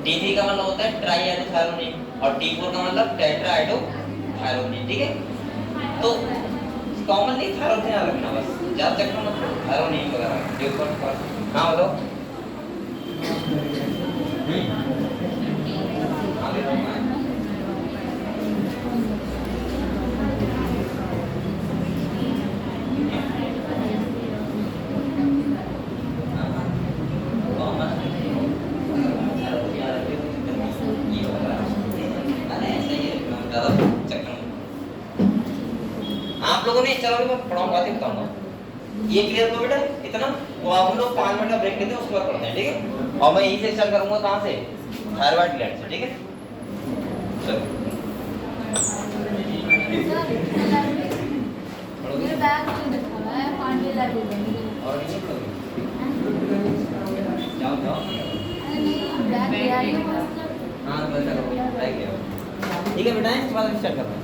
T3 का मतलब होता है ट्राईएडोथायोनिन और T4 का मतलब टेट्राएडोथायोनिन, ठीक है। तो कॉमनली थायरोनिन याद रखना बस, ज्यादा चक्कर मत करो थायरोनिन वगैरह जो ऊपर। हाँ बताओ। आगे बढ़ना है। आप लोगों ने चलो मैं पढ़ाऊंगा, बताऊंगा ये क्लियर करो बेटा इतना। तो आप हम लोग 5 मिनट का ब्रेक लेते हैं, उसके बाद पढ़ते हैं, ठीक है। और मैं यहीं से स्टार्ट करूंगा, कहां से? थायराइड ग्लैंड से, ठीक है। चलो मेरे बैग में रखा हुआ है, पांडे लाइब्रेरी। और नहीं पढ़ोगे? जाओ जाओ। अरे नहीं, बैग ले आई हूँ। हाँ तो ऐसा करो, ठीक है बेटा, इसके बाद स्टार्ट करते हैं।